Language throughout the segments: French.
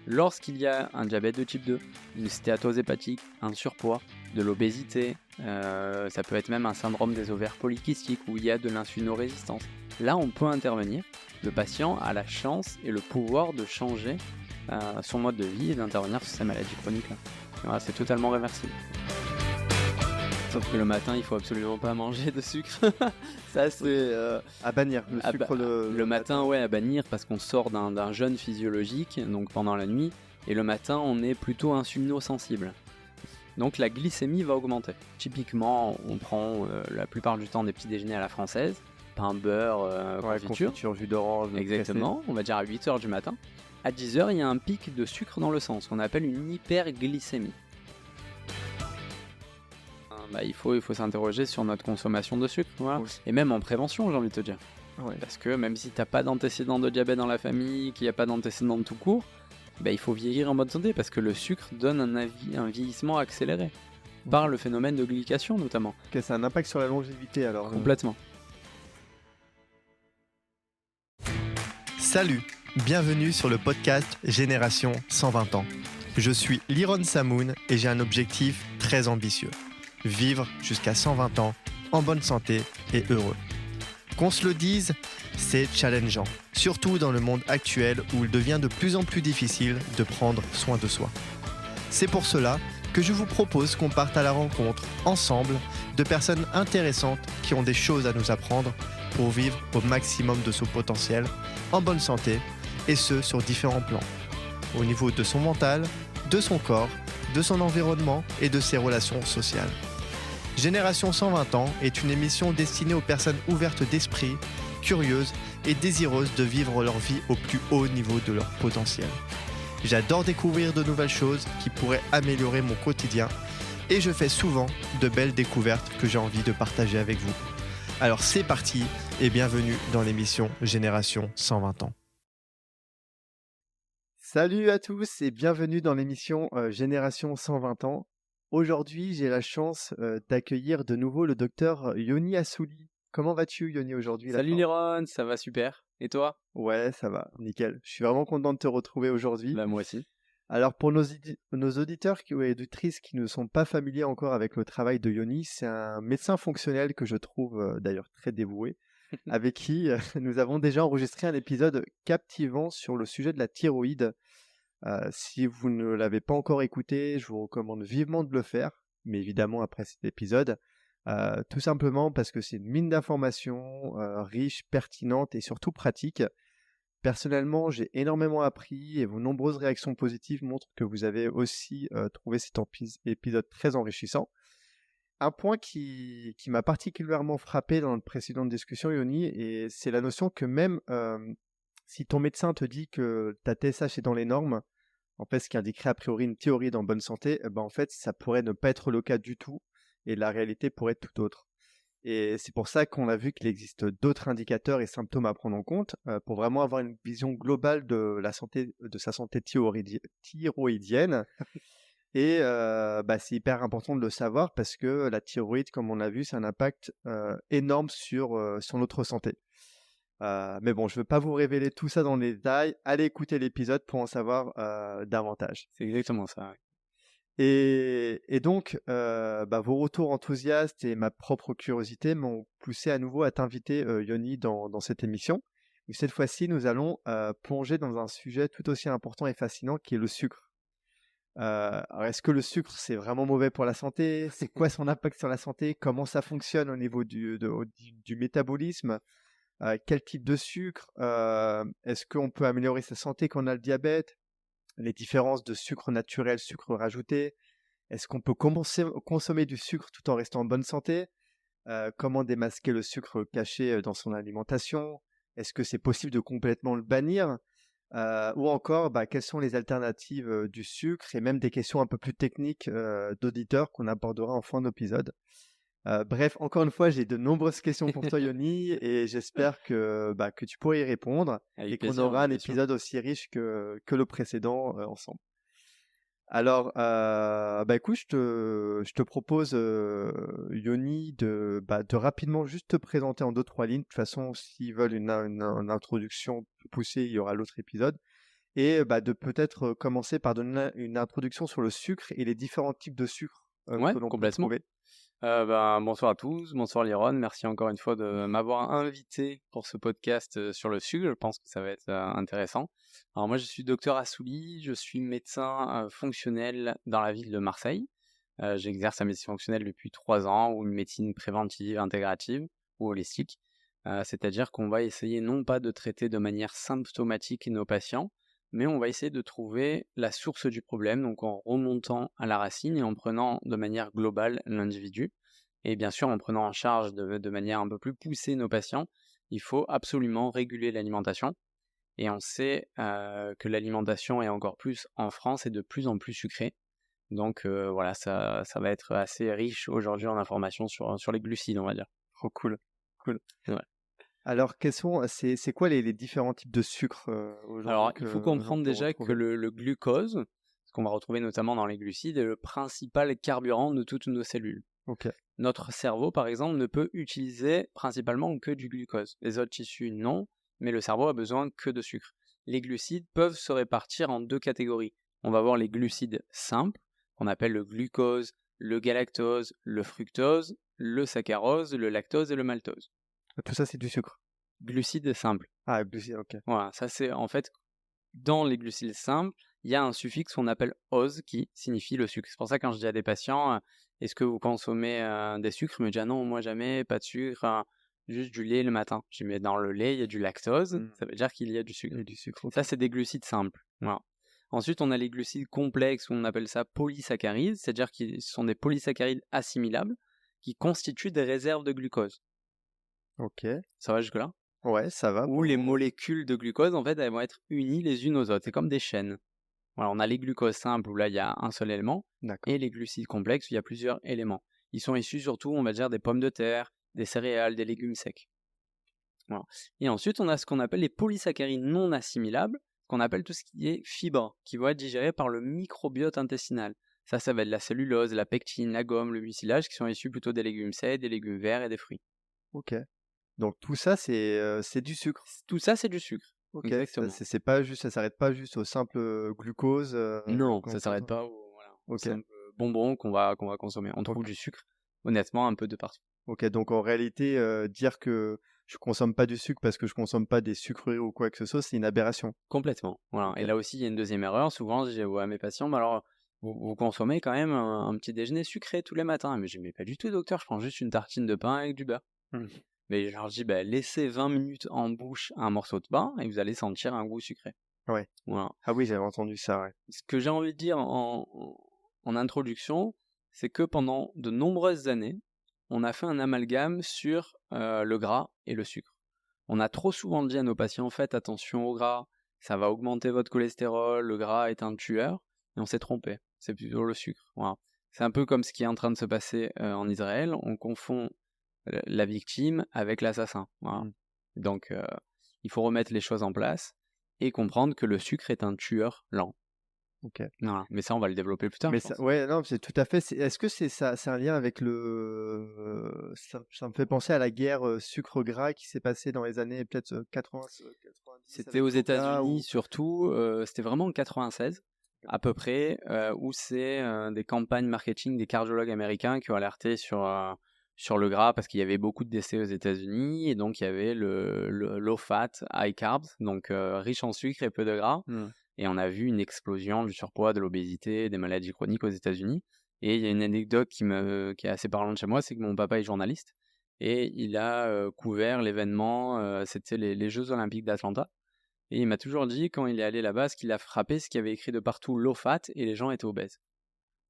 Lorsqu'il y a un diabète de type 2, une stéatose hépatique, un surpoids, de l'obésité, ça peut être même un syndrome des ovaires polykystiques où il y a de l'insulinorésistance. Là, on peut intervenir. Le patient a la chance et le pouvoir de changer son mode de vie et d'intervenir sur ces maladies chroniques-là. Voilà, c'est totalement réversible. Sauf que le matin, il faut absolument pas manger de sucre. Ça, c'est à bannir. Le sucre le matin, ouais, à bannir parce qu'on sort d'un jeûne physiologique, donc pendant la nuit, et le matin, on est plutôt insulino-sensible. Donc la glycémie va augmenter. Typiquement, on prend la plupart du temps des petits déjeuners à la française, pain, beurre, confiture, jus d'orange. Exactement, on va dire à 8h du matin. À 10h, il y a un pic de sucre dans le sang, ce qu'on appelle une hyperglycémie. Il faut s'interroger sur notre consommation de sucre, voilà. Oui. Et même en prévention, j'ai envie de te dire. Ouais. Parce que même si tu n'as pas d'antécédent de diabète dans la famille, qu'il n'y a pas d'antécédent de tout court, il faut vieillir en bonne santé parce que le sucre donne un vieillissement accéléré par le phénomène de glycation notamment. Okay, ça a un impact sur la longévité alors. Complètement. Salut, bienvenue sur le podcast Génération 120 ans. Je suis Liron Samoun et j'ai un objectif très ambitieux. Vivre jusqu'à 120 ans, en bonne santé et heureux. Qu'on se le dise, c'est challengeant, surtout dans le monde actuel où il devient de plus en plus difficile de prendre soin de soi. C'est pour cela que je vous propose qu'on parte à la rencontre, ensemble, de personnes intéressantes qui ont des choses à nous apprendre pour vivre au maximum de son potentiel, en bonne santé, et ce sur différents plans. Au niveau de son mental, de son corps, de son environnement et de ses relations sociales. Génération 120 ans est une émission destinée aux personnes ouvertes d'esprit, curieuses et désireuses de vivre leur vie au plus haut niveau de leur potentiel. J'adore découvrir de nouvelles choses qui pourraient améliorer mon quotidien et je fais souvent de belles découvertes que j'ai envie de partager avec vous. Alors c'est parti et bienvenue dans l'émission Génération 120 ans. Salut à tous et bienvenue dans l'émission Génération 120 ans. Aujourd'hui, j'ai la chance d'accueillir de nouveau le docteur Yoni Assouli. Comment vas-tu, Yoni, aujourd'hui? Salut Liron, ça va super. Et toi? Ouais, ça va, nickel. Je suis vraiment content de te retrouver aujourd'hui. Moi aussi. Alors, pour nos auditeurs et auditrices qui ne sont pas familiers encore avec le travail de Yoni, c'est un médecin fonctionnel que je trouve d'ailleurs très dévoué, avec qui nous avons déjà enregistré un épisode captivant sur le sujet de la thyroïde. Si vous ne l'avez pas encore écouté, je vous recommande vivement de le faire, mais évidemment après cet épisode, tout simplement parce que c'est une mine d'informations riche, pertinente et surtout pratique. Personnellement, j'ai énormément appris et vos nombreuses réactions positives montrent que vous avez aussi trouvé cet épisode très enrichissant. Un point qui m'a particulièrement frappé dans notre précédente discussion, Yoni, et c'est la notion que même si ton médecin te dit que ta TSH est dans les normes, en fait, ce qui indiquerait a priori une thyroïde en bonne santé, en fait, ça pourrait ne pas être le cas du tout, et la réalité pourrait être tout autre. Et c'est pour ça qu'on a vu qu'il existe d'autres indicateurs et symptômes à prendre en compte pour vraiment avoir une vision globale de sa santé thyroïdienne. Et c'est hyper important de le savoir parce que la thyroïde, comme on l'a vu, c'est un impact énorme sur notre santé. Mais bon, je ne veux pas vous révéler tout ça dans les détails. Allez écouter l'épisode pour en savoir davantage. C'est exactement ça. Ouais. Et donc, vos retours enthousiastes et ma propre curiosité m'ont poussé à nouveau à t'inviter, Yoni, dans cette émission. Et cette fois-ci, nous allons plonger dans un sujet tout aussi important et fascinant qui est le sucre. Alors est-ce que le sucre, c'est vraiment mauvais pour la santé? C'est quoi son impact sur la santé? Comment ça fonctionne au niveau du métabolisme? Quel type de sucre? Est-ce qu'on peut améliorer sa santé quand on a le diabète? Les différences de sucre naturel, sucre rajouté? Est-ce qu'on peut consommer du sucre tout en restant en bonne santé? Comment démasquer le sucre caché dans son alimentation? Est-ce que c'est possible de complètement le bannir? Ou encore, quelles sont les alternatives du sucre? Et même des questions un peu plus techniques d'auditeurs qu'on abordera en fin d'épisode. Bref, encore une fois, j'ai de nombreuses questions pour toi, Yoni, et j'espère que tu pourras y répondre et qu'on aura un épisode aussi riche que le précédent ensemble. Alors, écoute, je te propose, Yoni, de rapidement juste te présenter en 2-3 lignes. De toute façon, s'ils veulent une introduction plus poussée, il y aura l'autre épisode. et de peut-être commencer par donner une introduction sur le sucre et les différents types de sucre Ouais, que l'on peut complètement. trouver. Bonsoir à tous, bonsoir Liron, merci encore une fois de m'avoir invité pour ce podcast sur le sucre, je pense que ça va être intéressant. Alors moi je suis docteur Assouli, je suis médecin fonctionnel dans la ville de Marseille. J'exerce la médecine fonctionnelle depuis 3 ans, ou une médecine préventive, intégrative ou holistique. C'est-à-dire qu'on va essayer non pas de traiter de manière symptomatique nos patients, mais on va essayer de trouver la source du problème, donc en remontant à la racine et en prenant de manière globale l'individu. Et bien sûr, en prenant en charge de manière un peu plus poussée nos patients, il faut absolument réguler l'alimentation. Et on sait que l'alimentation, et encore plus en France, est de plus en plus sucrée. Donc voilà, ça va être assez riche aujourd'hui en informations sur les glucides, on va dire. Oh, cool. Ouais. Alors, c'est quoi les différents types de sucre aujourd'hui Alors, il faut que comprendre l'on peut déjà que retrouver? le glucose, ce qu'on va retrouver notamment dans les glucides, est le principal carburant de toutes nos cellules. Ok. Notre cerveau, par exemple, ne peut utiliser principalement que du glucose. Les autres tissus, non, mais le cerveau a besoin que de sucre. Les glucides peuvent se répartir en 2 catégories. On va avoir les glucides simples, qu'on appelle le glucose, le galactose, le fructose, le saccharose, le lactose et le maltose. Tout ça, c'est du sucre. Glucides simples. Ah, glucides, ok. Voilà, ça c'est en fait, dans les glucides simples, il y a un suffixe qu'on appelle ose qui signifie le sucre. C'est pour ça que quand je dis à des patients, est-ce que vous consommez des sucres? Ils me disent, ah non, moi jamais, pas de sucre, juste du lait le matin. Je dis, mais dans le lait, il y a du lactose, ça veut dire qu'il y a du sucre. Et du sucre, ok. Ça, c'est des glucides simples. Voilà. Ensuite, on a les glucides complexes, on appelle ça polysaccharides, c'est-à-dire qu'ils sont des polysaccharides assimilables qui constituent des réserves de glucose. Ok. Ça va jusque-là? Ouais, ça va. Où les molécules de glucose, en fait, elles vont être unies les unes aux autres. C'est comme des chaînes. Voilà, on a les glucoses simples où là, il y a un seul élément, D'accord. et les glucides complexes où il y a plusieurs éléments. Ils sont issus surtout, on va dire, des pommes de terre, des céréales, des légumes secs. Voilà. Et ensuite, on a ce qu'on appelle les polysaccharides non assimilables, qu'on appelle tout ce qui est fibres, qui vont être digérées par le microbiote intestinal. Ça va être la cellulose, la pectine, la gomme, le mucilage, qui sont issus plutôt des légumes secs, des légumes verts et des fruits. Ok. Donc tout ça, c'est du sucre. Tout ça, c'est du sucre. Ok. Exactement. C'est pas juste, ça s'arrête pas juste au simple glucose. Non, qu'on ça s'arrête consomme. pas au Ok. simple bonbon qu'on va consommer. On trouve du sucre, honnêtement, un peu de partout. Ok. Donc en réalité, dire que je consomme pas du sucre parce que je consomme pas des sucreries ou quoi que ce soit, c'est une aberration. Complètement. Voilà. Ok. Et là aussi, il y a une deuxième erreur. Souvent, je dis à mes patients, bah alors, vous consommez quand même un petit déjeuner sucré tous les matins. Mais je dis, mais pas du tout, docteur, je prends juste une tartine de pain avec du beurre. Mais je leur dis, bah, laissez 20 minutes en bouche un morceau de pain et vous allez sentir un goût sucré. Ouais. Voilà. Ah oui, j'avais entendu ça, ouais. Ce que j'ai envie de dire en introduction, c'est que pendant de nombreuses années, on a fait un amalgame sur le gras et le sucre. On a trop souvent dit à nos patients, faites attention au gras, ça va augmenter votre cholestérol, le gras est un tueur, et on s'est trompé, c'est plutôt le sucre. Voilà. C'est un peu comme ce qui est en train de se passer en Israël, on confond la victime avec l'assassin. Voilà. Donc il faut remettre les choses en place et comprendre que le sucre est un tueur lent. Ok. Voilà. Mais ça, on va le développer plus tard. Mais je pense. ouais, non, c'est tout à fait. Est-ce que c'est un lien avec ça me fait penser à la guerre sucre-gras qui s'est passée dans les années peut-être 90. C'était aux États-Unis surtout. C'était vraiment en 96 à peu près, où c'est des campagnes marketing des cardiologues américains qui ont alerté sur le gras parce qu'il y avait beaucoup de décès aux États-Unis et donc il y avait le low fat, high carbs, donc riche en sucre et peu de gras. Et on a vu une explosion du surpoids, de l'obésité, des maladies chroniques aux États-Unis. Et il y a une anecdote qui est assez parlante chez moi, c'est que mon papa est journaliste et il a couvert l'événement, c'était les Jeux Olympiques d'Atlanta. Et il m'a toujours dit, quand il est allé là-bas, ce qui l'a frappé, c'est qu'il y avait écrit de partout low fat et les gens étaient obèses.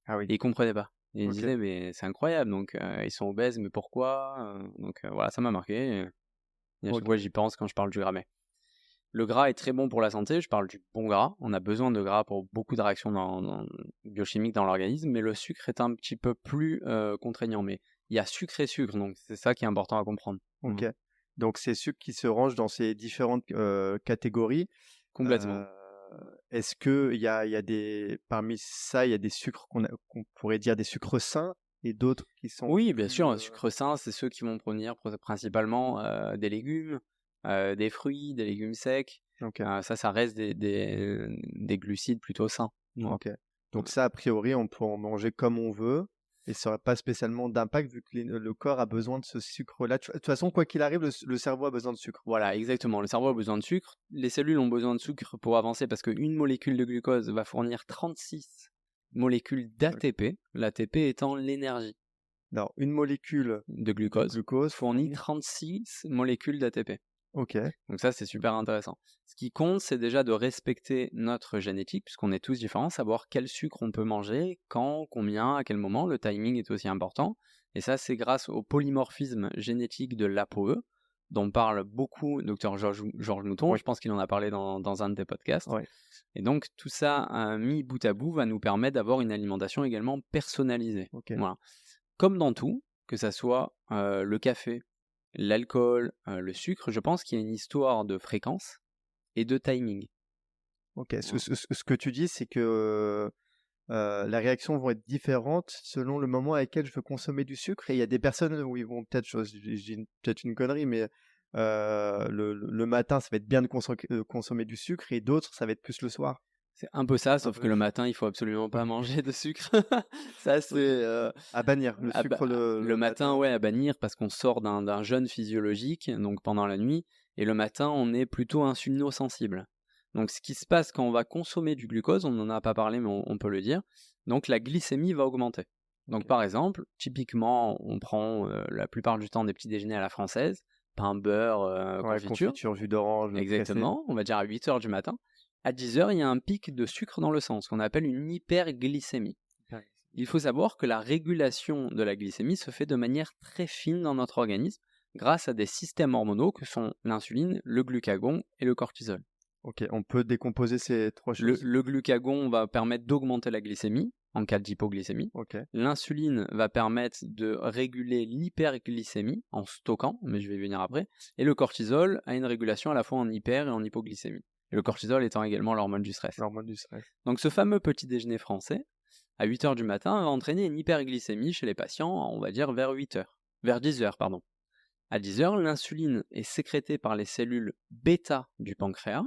Ah oui. Et il comprenait pas. Et il Ok. disait, mais c'est incroyable, donc ils sont obèses, mais pourquoi? Donc voilà, ça m'a marqué. Et à chaque fois, j'y pense quand je parle du gras. Mais le gras est très bon pour la santé, je parle du bon gras. On a besoin de gras pour beaucoup de réactions biochimiques dans l'organisme, mais le sucre est un petit peu plus contraignant. Mais il y a sucre et sucre, donc c'est ça qui est important à comprendre. Ok. Donc c'est sucre qui se range dans ces différentes catégories. Complètement. Est-ce que il y a parmi ça, il y a des sucres qu'on pourrait dire des sucres sains et d'autres qui sont Oui, bien sûr, un sucre sain, c'est ceux qui vont provenir principalement des légumes, des fruits, des légumes secs. Ok. Ça reste des glucides plutôt sains. Voilà. Ok. Donc ça, a priori, on peut en manger comme on veut et ça n'aurait pas spécialement d'impact vu que le corps a besoin de ce sucre-là. De toute façon, quoi qu'il arrive, le cerveau a besoin de sucre. Voilà, exactement. Le cerveau a besoin de sucre. Les cellules ont besoin de sucre pour avancer parce qu'une molécule de glucose va fournir 36 molécules d'ATP, l'ATP étant l'énergie Alors, une molécule de glucose glucose fournit 36 molécules d'ATP. Ok. Donc ça, c'est super intéressant. Ce qui compte, c'est déjà de respecter notre génétique, puisqu'on est tous différents, savoir quel sucre on peut manger, quand, combien, à quel moment. Le timing est aussi important. Et ça, c'est grâce au polymorphisme génétique de l'ApoE, dont parle beaucoup Dr Georges Mouton. Oui. Je pense qu'il en a parlé dans un de tes podcasts. Oui. Et donc, tout ça, mis bout à bout, va nous permettre d'avoir une alimentation également personnalisée. Ok. Voilà. Comme dans tout, que ça soit le café, l'alcool, le sucre, je pense qu'il y a une histoire de fréquence et de timing. Ok. Ce que tu dis, c'est que les réactions vont être différentes selon le moment à lequel je veux consommer du sucre. Et il y a des personnes où ils vont peut-être, j'ai peut-être une connerie, mais le matin, ça va être bien de consommer du sucre et d'autres, ça va être plus le soir. C'est un peu ça, sauf que le matin, il faut absolument pas manger de sucre. Ça, c'est à bannir. Le sucre le matin, ouais, à bannir parce qu'on sort d'un jeûne physiologique, donc pendant la nuit, et le matin, on est plutôt insulino-sensible. Donc, ce qui se passe quand on va consommer du glucose, on n'en a pas parlé, mais on peut le dire. Donc, la glycémie va augmenter. Donc, Ok. par exemple, typiquement, on prend la plupart du temps des petits déjeuners à la française, pain, beurre, Ouais, confiture. jus d'orange. Exactement, on va dire à 8h du matin. À 10h, il y a un pic de sucre dans le sang, ce qu'on appelle une hyperglycémie. pressé. Il faut savoir que la régulation de la glycémie se fait de manière très fine dans notre organisme grâce à des systèmes hormonaux que sont l'insuline, le glucagon et le cortisol. Ok, on peut décomposer ces trois choses. Le glucagon va permettre d'augmenter la glycémie en cas d'hypoglycémie. Ok. L'insuline va permettre de réguler l'hyperglycémie en stockant, mais je vais y venir après. Et le cortisol a une régulation à la fois en hyper et en hypoglycémie. Et le cortisol étant également l'hormone du stress. L'hormone du stress. Donc ce fameux petit déjeuner français, à 8h du matin, va entraîner une hyperglycémie chez les patients, on va dire vers 10h, pardon. À 10h, l'insuline est sécrétée par les cellules bêta du pancréas,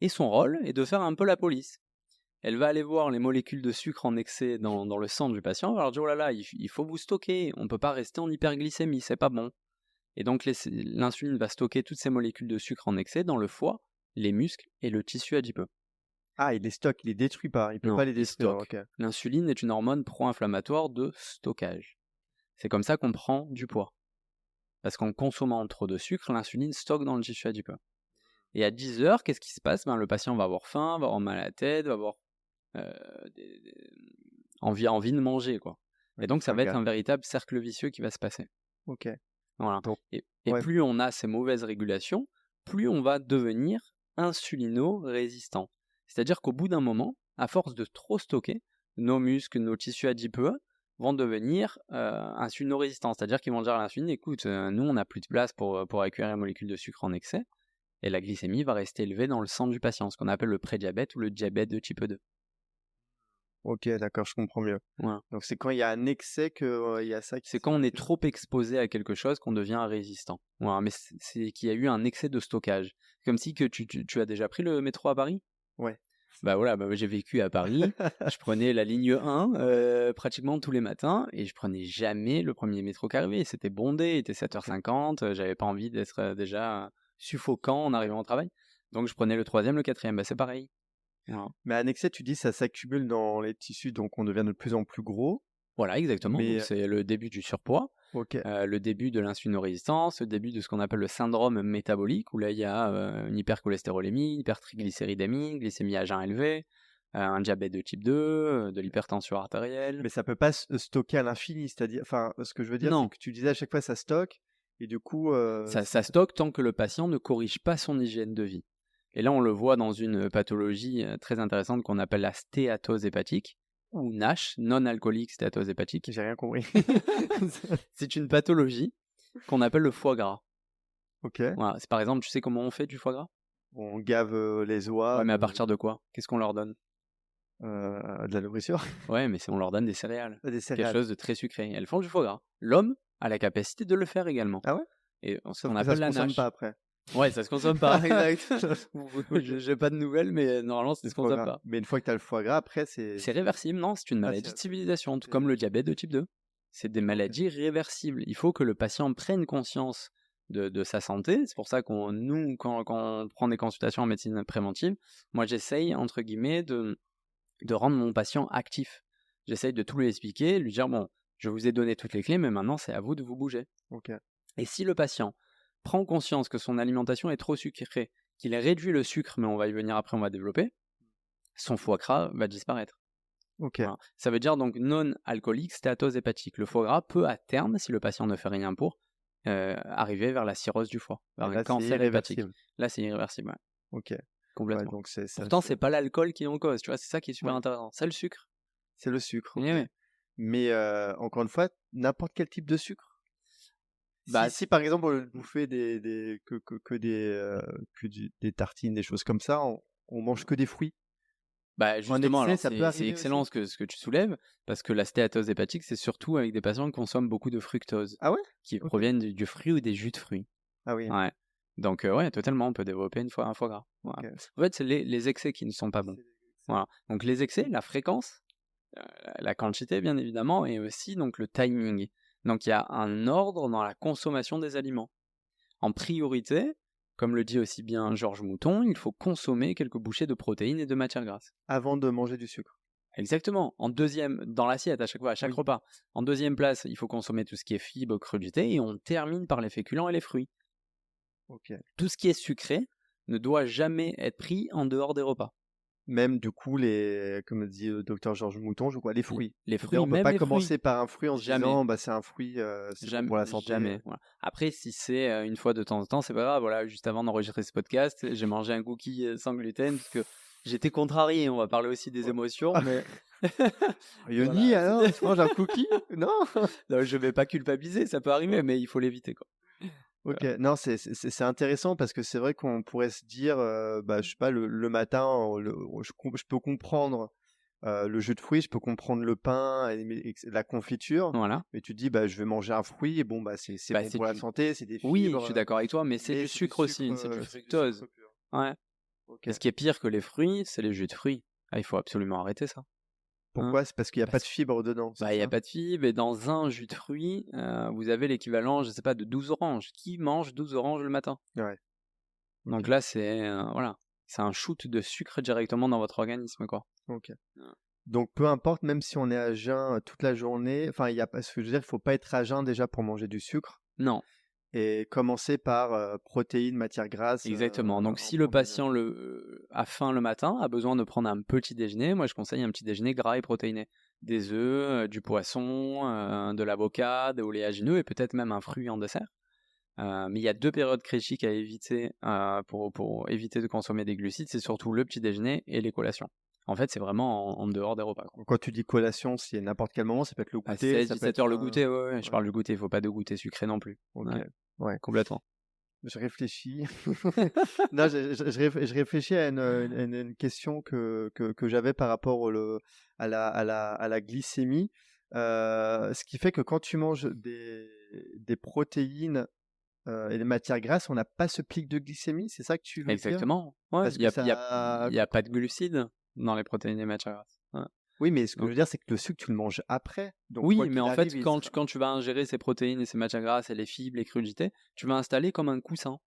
et son rôle est de faire un peu la police. Elle va aller voir les molécules de sucre en excès dans le sang du patient, elle va leur dire « Oh là là, il faut vous stocker, on ne peut pas rester en hyperglycémie, c'est pas bon ». Et donc l'insuline va stocker toutes ces molécules de sucre en excès dans le foie, les muscles et le tissu adipeux. Ah, il les stocke, il les détruit pas, il peut Non, pas les il détruire. stocke. Ok. L'insuline est une hormone pro-inflammatoire de stockage. C'est comme ça qu'on prend du poids. Parce qu'en consommant trop de sucre, l'insuline stocke dans le tissu adipeux. Et à 10h, qu'est-ce qui se passe ? Le patient va avoir faim, va avoir mal à la tête, va avoir envie de manger, quoi. Et donc ça va être un véritable cercle vicieux qui va se passer. Ok. Voilà. Donc, et ouais. plus on a ces mauvaises régulations, plus on va devenir insulino-résistant. C'est-à-dire qu'au bout d'un moment, à force de trop stocker, nos muscles, nos tissus adipeux vont devenir insulino-résistants. C'est-à-dire qu'ils vont dire à l'insuline, écoute, nous on n'a plus de place pour accueillir les molécules de sucre en excès, et la glycémie va rester élevée dans le sang du patient, ce qu'on appelle le prédiabète ou le diabète de type 2. Ok, d'accord, je comprends mieux. Voilà. Donc c'est quand il y a un excès que il y a ça qui... C'est quand on est trop exposé à quelque chose qu'on devient résistant. Voilà, mais c'est qu'il y a eu un excès de stockage. Comme si que tu as déjà pris le métro à Paris ? Ouais. Bah voilà, j'ai vécu à Paris, je prenais la ligne 1 pratiquement tous les matins et je prenais jamais le premier métro qui arrivait. C'était bondé, il était 7h50, j'avais pas envie d'être déjà suffocant en arrivant au travail. Donc je prenais le 3e, le 4e, bah c'est pareil. Voilà. Mais un excès, tu dis, ça s'accumule dans les tissus, donc on devient de plus en plus gros. Voilà, exactement. Mais... Donc, c'est le début du surpoids, Ok. le début de l'insulinorésistance, le début de ce qu'on appelle le syndrome métabolique, où là il y a une hypercholestérolémie, hypertriglycéridémie, glycémie à jeun élevé, un diabète de type 2, de l'hypertension artérielle. Mais ça peut pas stocker à l'infini, c'est-à-dire, enfin, ce que je veux dire, Non. c'est que tu disais à chaque fois ça stocke, et du coup... Ça stocke tant que le patient ne corrige pas son hygiène de vie. Et là, on le voit dans une pathologie très intéressante qu'on appelle la stéatose hépatique, ou NASH, non-alcoolique stéatose hépatique. J'ai rien compris. C'est une pathologie qu'on appelle le foie gras. Ok. Voilà. Par exemple, tu sais comment on fait du foie gras ? On gave les oies. Ouais, mais à partir de quoi ? Qu'est-ce qu'on leur donne ? De la nourriture. Ouais, mais on leur donne des céréales. Des Quelque céréales. chose de très sucré. Elles font du foie gras. L'homme a la capacité de le faire également. Ah ouais ? Et ce Sauf qu'on que ça appelle se la consomme NASH. pas après. Ouais, ça se consomme pas, exact. J'ai pas de nouvelles, mais normalement, ça se Foie consomme gras. pas. Mais une fois que tu as le foie gras, après, c'est C'est réversible, non? C'est une Ah, maladie c'est de civilisation, tout c'est comme le diabète de type 2. C'est des OK. maladies réversibles. Il faut que le patient prenne conscience de sa santé. C'est pour ça nous, quand on prend des consultations en médecine préventive, moi, j'essaye, entre guillemets, de rendre mon patient actif. J'essaye de tout lui expliquer, lui dire, bon, je vous ai donné toutes les clés, mais maintenant, c'est à vous de vous bouger. OK. Et si le patient prend conscience que son alimentation est trop sucrée, qu'il réduit le sucre, mais on va y venir après, on va développer, son foie gras va disparaître. OK. Voilà. Ça veut dire donc non-alcoolique stéatose hépatique. Le foie gras peut à terme, si le patient ne fait rien pour, arriver vers la cirrhose du foie, vers Et un là, c'est cancer hépatique. irréversible. Là, c'est irréversible, ouais, OK. Ouais, complètement. donc ça Pourtant, c'est pas l'alcool qui est en cause, tu vois, c'est ça qui est super Ouais. intéressant. C'est le sucre. C'est le sucre, Eh OK. ouais. Mais encore une fois, n'importe quel type de sucre? Bah, Si par exemple, vous faites des tartines, des choses comme ça, on mange que des fruits? Bah justement, excès, alors ça peut c'est arriver excellent aussi? ce que tu soulèves, parce que la stéatose hépatique, c'est surtout avec des patients qui consomment beaucoup de fructose, Ah ouais? qui OK. proviennent du fruit ou des jus de fruits. Ah oui. Ouais. Donc ouais, totalement, on peut développer un foie gras. Voilà. OK. En fait, c'est les excès qui ne sont pas bons. Voilà. Donc les excès, la fréquence, la quantité bien évidemment, et aussi donc le timing. Donc il y a un ordre dans la consommation des aliments. En priorité, comme le dit aussi bien Georges Mouton, il faut consommer quelques bouchées de protéines et de matières grasses. Avant de manger du sucre? Exactement. En deuxième, dans l'assiette à chaque fois, à chaque Oui. repas. En deuxième place, il faut consommer tout ce qui est fibres, crudités, et on termine par les féculents et les fruits. OK. Tout ce qui est sucré ne doit jamais être pris en dehors des repas. Même du coup comme dit le docteur Georges Mouton, je crois, les fruits. Les C'est-à-dire fruits, on peut même pas les commencer fruits. par un fruit en se Jamais. disant: «Bah, c'est un fruit, c'est bon Jamais, pour la santé». jamais. Voilà. Après, si c'est une fois de temps en temps, c'est pas grave. Voilà, juste avant d'enregistrer ce podcast, j'ai mangé un cookie sans gluten parce que j'étais contrarié. On va parler aussi des Ouais. émotions, mais Yoni voilà, alors, tu manges un cookie? Non? non, je vais pas culpabiliser, ça peut arriver, mais il faut l'éviter, quoi. OK. Non, c'est intéressant parce que c'est vrai qu'on pourrait se dire, bah, je sais pas, le matin, je peux comprendre, le jus de fruits, je peux comprendre le pain et la confiture, Voilà. mais tu te dis: «Bah, je vais manger un fruit» et bon, bah, c'est Bah, bon c'est pour la du- santé, c'est des Oui, je fibres, suis d'accord avec toi, mais c'est mais du c'est sucre aussi, c'est du c'est du fructose. sucre pur. Ouais. OK. Et ce qui est pire que les fruits, c'est les jus de fruits. Ah, il faut absolument arrêter ça. Pourquoi? C'est parce qu'il y a pas Parce de fibres dedans, c'est Bah, il n'y a ça? pas de fibres, et dans un jus de fruits, vous avez l'équivalent, je sais pas, de 12 oranges. Qui mange 12 oranges le matin? Ouais. Donc OK. là, c'est voilà, c'est un shoot de sucre directement dans votre organisme, quoi. OK. Ouais. Donc peu importe, même si on est à jeun, toute la journée, enfin, il y a pas ce que je veux dire, il faut pas être à jeun déjà pour manger du sucre Non, et commencer par, protéines, matières grasses, exactement. Donc en si le premier lieu. patient a faim le matin, a besoin de prendre un petit déjeuner, moi je conseille un petit déjeuner gras et protéiné. Des œufs, du poisson, de l'avocat, des oléagineux et peut-être même un fruit en dessert. Mais il y a 2 périodes critiques à éviter pour éviter de consommer des glucides, c'est surtout le petit déjeuner et les collations. En fait, c'est vraiment en dehors des repas, quoi. Donc quand tu dis collation, c'est n'importe quel moment, ça peut être le À goûter, 16, ça peut 17 être heures le goûter, ouais, ouais. je parle du goûter, il faut pas de goûter sucré non plus. OK. Ouais, Ouais. complètement. Je réfléchis. Non, je réfléchis à une question que j'avais par rapport à la glycémie. Ce qui fait que quand tu manges des protéines, et des matières grasses, on n'a pas ce pic de glycémie, c'est ça que tu veux dire? Exactement. Ouais, Parce il que y a ça y a pas de glucides dans les protéines et matières grasses. Ouais. oui, mais ce que je Donc veux dire, c'est que le sucre, tu le manges après. Donc oui, quoi mais qu'il en arrive, fait, il quand sera tu vas ingérer ces protéines et ces matières grasses et les fibres, les crudités, tu vas installer comme un coussin.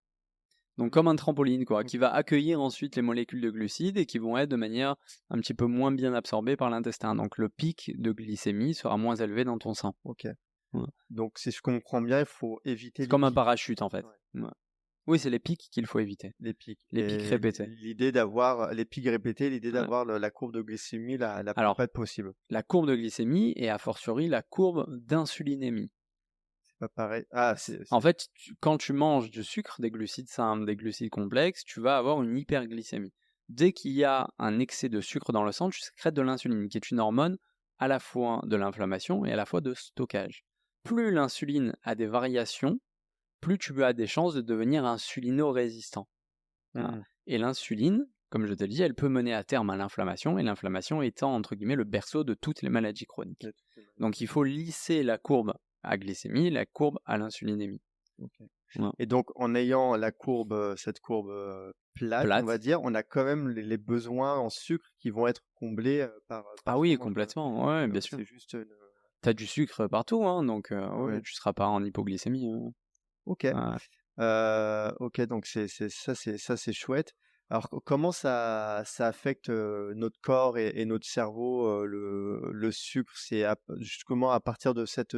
Donc comme un trampoline, quoi, qui va accueillir ensuite les molécules de glucides et qui vont être de manière un petit peu moins bien absorbées par l'intestin. Donc le pic de glycémie sera moins élevé dans ton sang. OK. Ouais. Donc si je comprends bien, il faut éviter C'est les comme un pics. parachute, en fait. Ouais. Ouais. Oui, c'est les pics qu'il faut éviter. Les pics. Les pics répétés. L'idée d'avoir les pics répétés, l'idée Ouais. d'avoir la courbe de glycémie la plus Alors, raide possible. la courbe de glycémie et a fortiori la courbe d'insulinémie. C'est pas pareil. Ah, En fait, quand tu manges du sucre, des glucides simples, des glucides complexes, tu vas avoir une hyperglycémie. Dès qu'il y a un excès de sucre dans le sang, tu sécrètes de l'insuline, qui est une hormone à la fois de l'inflammation et à la fois de stockage. Plus l'insuline a des variations, plus tu as des chances de devenir insulino-résistant. Voilà. Mmh. Et l'insuline, comme je te le dis, elle peut mener à terme à l'inflammation, et l'inflammation étant, entre guillemets, le berceau de toutes les maladies chroniques. Donc il faut lisser la courbe à glycémie, la courbe à l'insulinémie. OK. Ouais. Et donc, en ayant cette courbe plate, Plate. on va dire, on a quand même les besoins en sucre qui vont être comblés par Ah ce oui, qu'on mange, quoi. complètement. Ouais, bien Donc, sûr. c'est juste T'as du sucre partout, hein, donc ouais, ouais. tu seras pas en hypoglycémie. Ok. Ouais. Ok, donc ça c'est chouette. Alors comment ça affecte notre corps et notre cerveau le sucre, c'est justement à partir de cette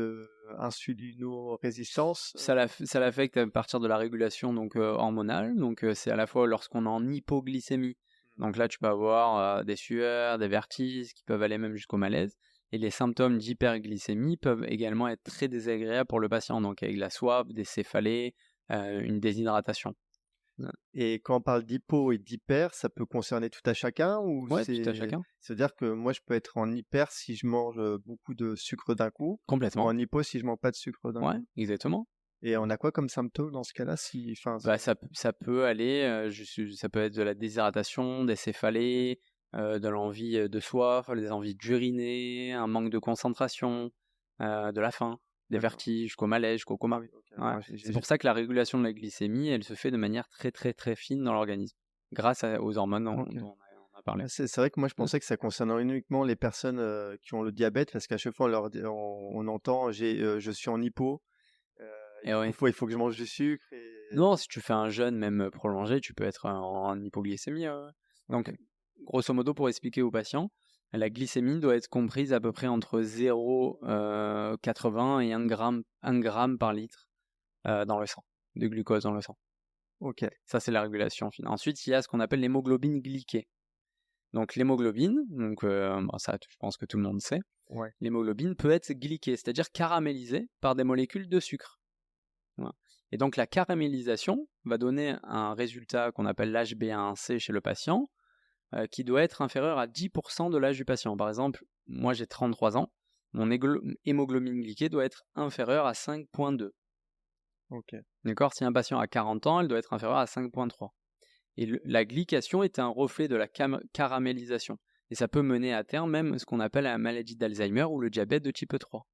insulino-résistance. Ça l'affecte à partir de la régulation donc hormonale. Donc c'est à la fois lorsqu'on est en hypoglycémie. Donc là, tu peux avoir des sueurs, des vertiges qui peuvent aller même jusqu'au malaise. Et les symptômes d'hyperglycémie peuvent également être très désagréables pour le patient. Donc avec la soif, des céphalées, une déshydratation. Et quand on parle d'hypo et d'hyper, ça peut concerner tout à chacun ou Ouais, tout à chacun. c'est-à-dire que moi je peux être en hyper si je mange beaucoup de sucre d'un coup, ou Complètement. en hypo si je mange pas de sucre d'un Ouais, coup. exactement. Et on a quoi comme symptômes dans ce cas-là Bah, ça peut aller, ça peut être de la déshydratation, des céphalées, de l'envie de soif, des envies d'uriner, un manque de concentration, de la faim, des D'accord. vertiges, jusqu'au malaise, jusqu'au coma. Ah oui, ok. Ouais. Ouais, C'est pour ça que la régulation de la glycémie, elle se fait de manière très très très fine dans l'organisme, grâce aux hormones Ok. dont on a parlé. C'est vrai que moi je pensais que ça concernait uniquement les personnes qui ont le diabète parce qu'à chaque fois on entend je suis en hypo, Et du coup, ouais. il faut que je mange du sucre. Non, si tu fais un jeûne même prolongé, tu peux être en hypoglycémie. Donc, Ok. grosso modo, pour expliquer aux patients, la glycémie doit être comprise à peu près entre 0,80 et 1 gramme par litre dans le sang, de glucose dans le sang. Ok. Ça, c'est la régulation fine. Ensuite, il y a ce qu'on appelle l'hémoglobine glyquée. Donc, l'hémoglobine, ça, je pense que tout le monde sait, Ouais. l'hémoglobine peut être glyquée, c'est-à-dire caramélisée par des molécules de sucre. Voilà. Et donc la caramélisation va donner un résultat qu'on appelle l'HbA1c chez le patient, qui doit être inférieur à 10% de l'âge du patient. Par exemple, moi j'ai 33 ans, mon hémoglobine glyquée doit être inférieure à 5,2. Ok. D'accord ? Si un patient a 40 ans, elle doit être inférieure à 5,3. Et la glycation est un reflet de la caramélisation. Et ça peut mener à terme même ce qu'on appelle la maladie d'Alzheimer ou le diabète de type 3.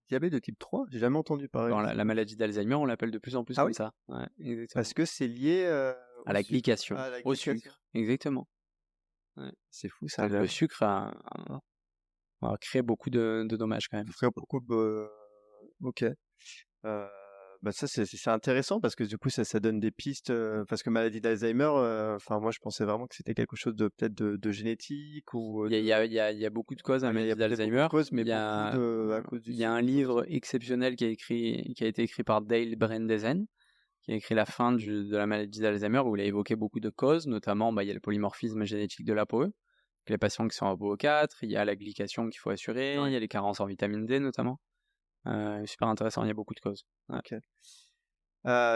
Diabète de type 3, j'ai jamais entendu parler. Alors, la maladie d'Alzheimer, on l'appelle de plus en plus comme oui ça. Ouais, exactement. Parce que c'est lié à la glycation, au glycation. sucre, exactement. Ouais. C'est fou ça. Le sucre a créé beaucoup de dommages quand même. Beaucoup ok. Bah ça c'est intéressant parce que du coup ça donne des pistes parce que maladie d'Alzheimer, enfin moi je pensais vraiment que c'était quelque chose de peut-être de génétique ou Il y a beaucoup de causes à la maladie d'Alzheimer. Il y a un livre exceptionnel qui a été écrit par Dale Bredesen, qui a écrit la fin de la maladie d'Alzheimer, où il a évoqué beaucoup de causes, notamment il y a le polymorphisme génétique de l'ApoE, les patients qui sont ApoE4, il y a la glycation qu'il faut assurer, il y a les carences en vitamine D notamment. Super intéressant, il y a beaucoup de causes. Ouais. Ok.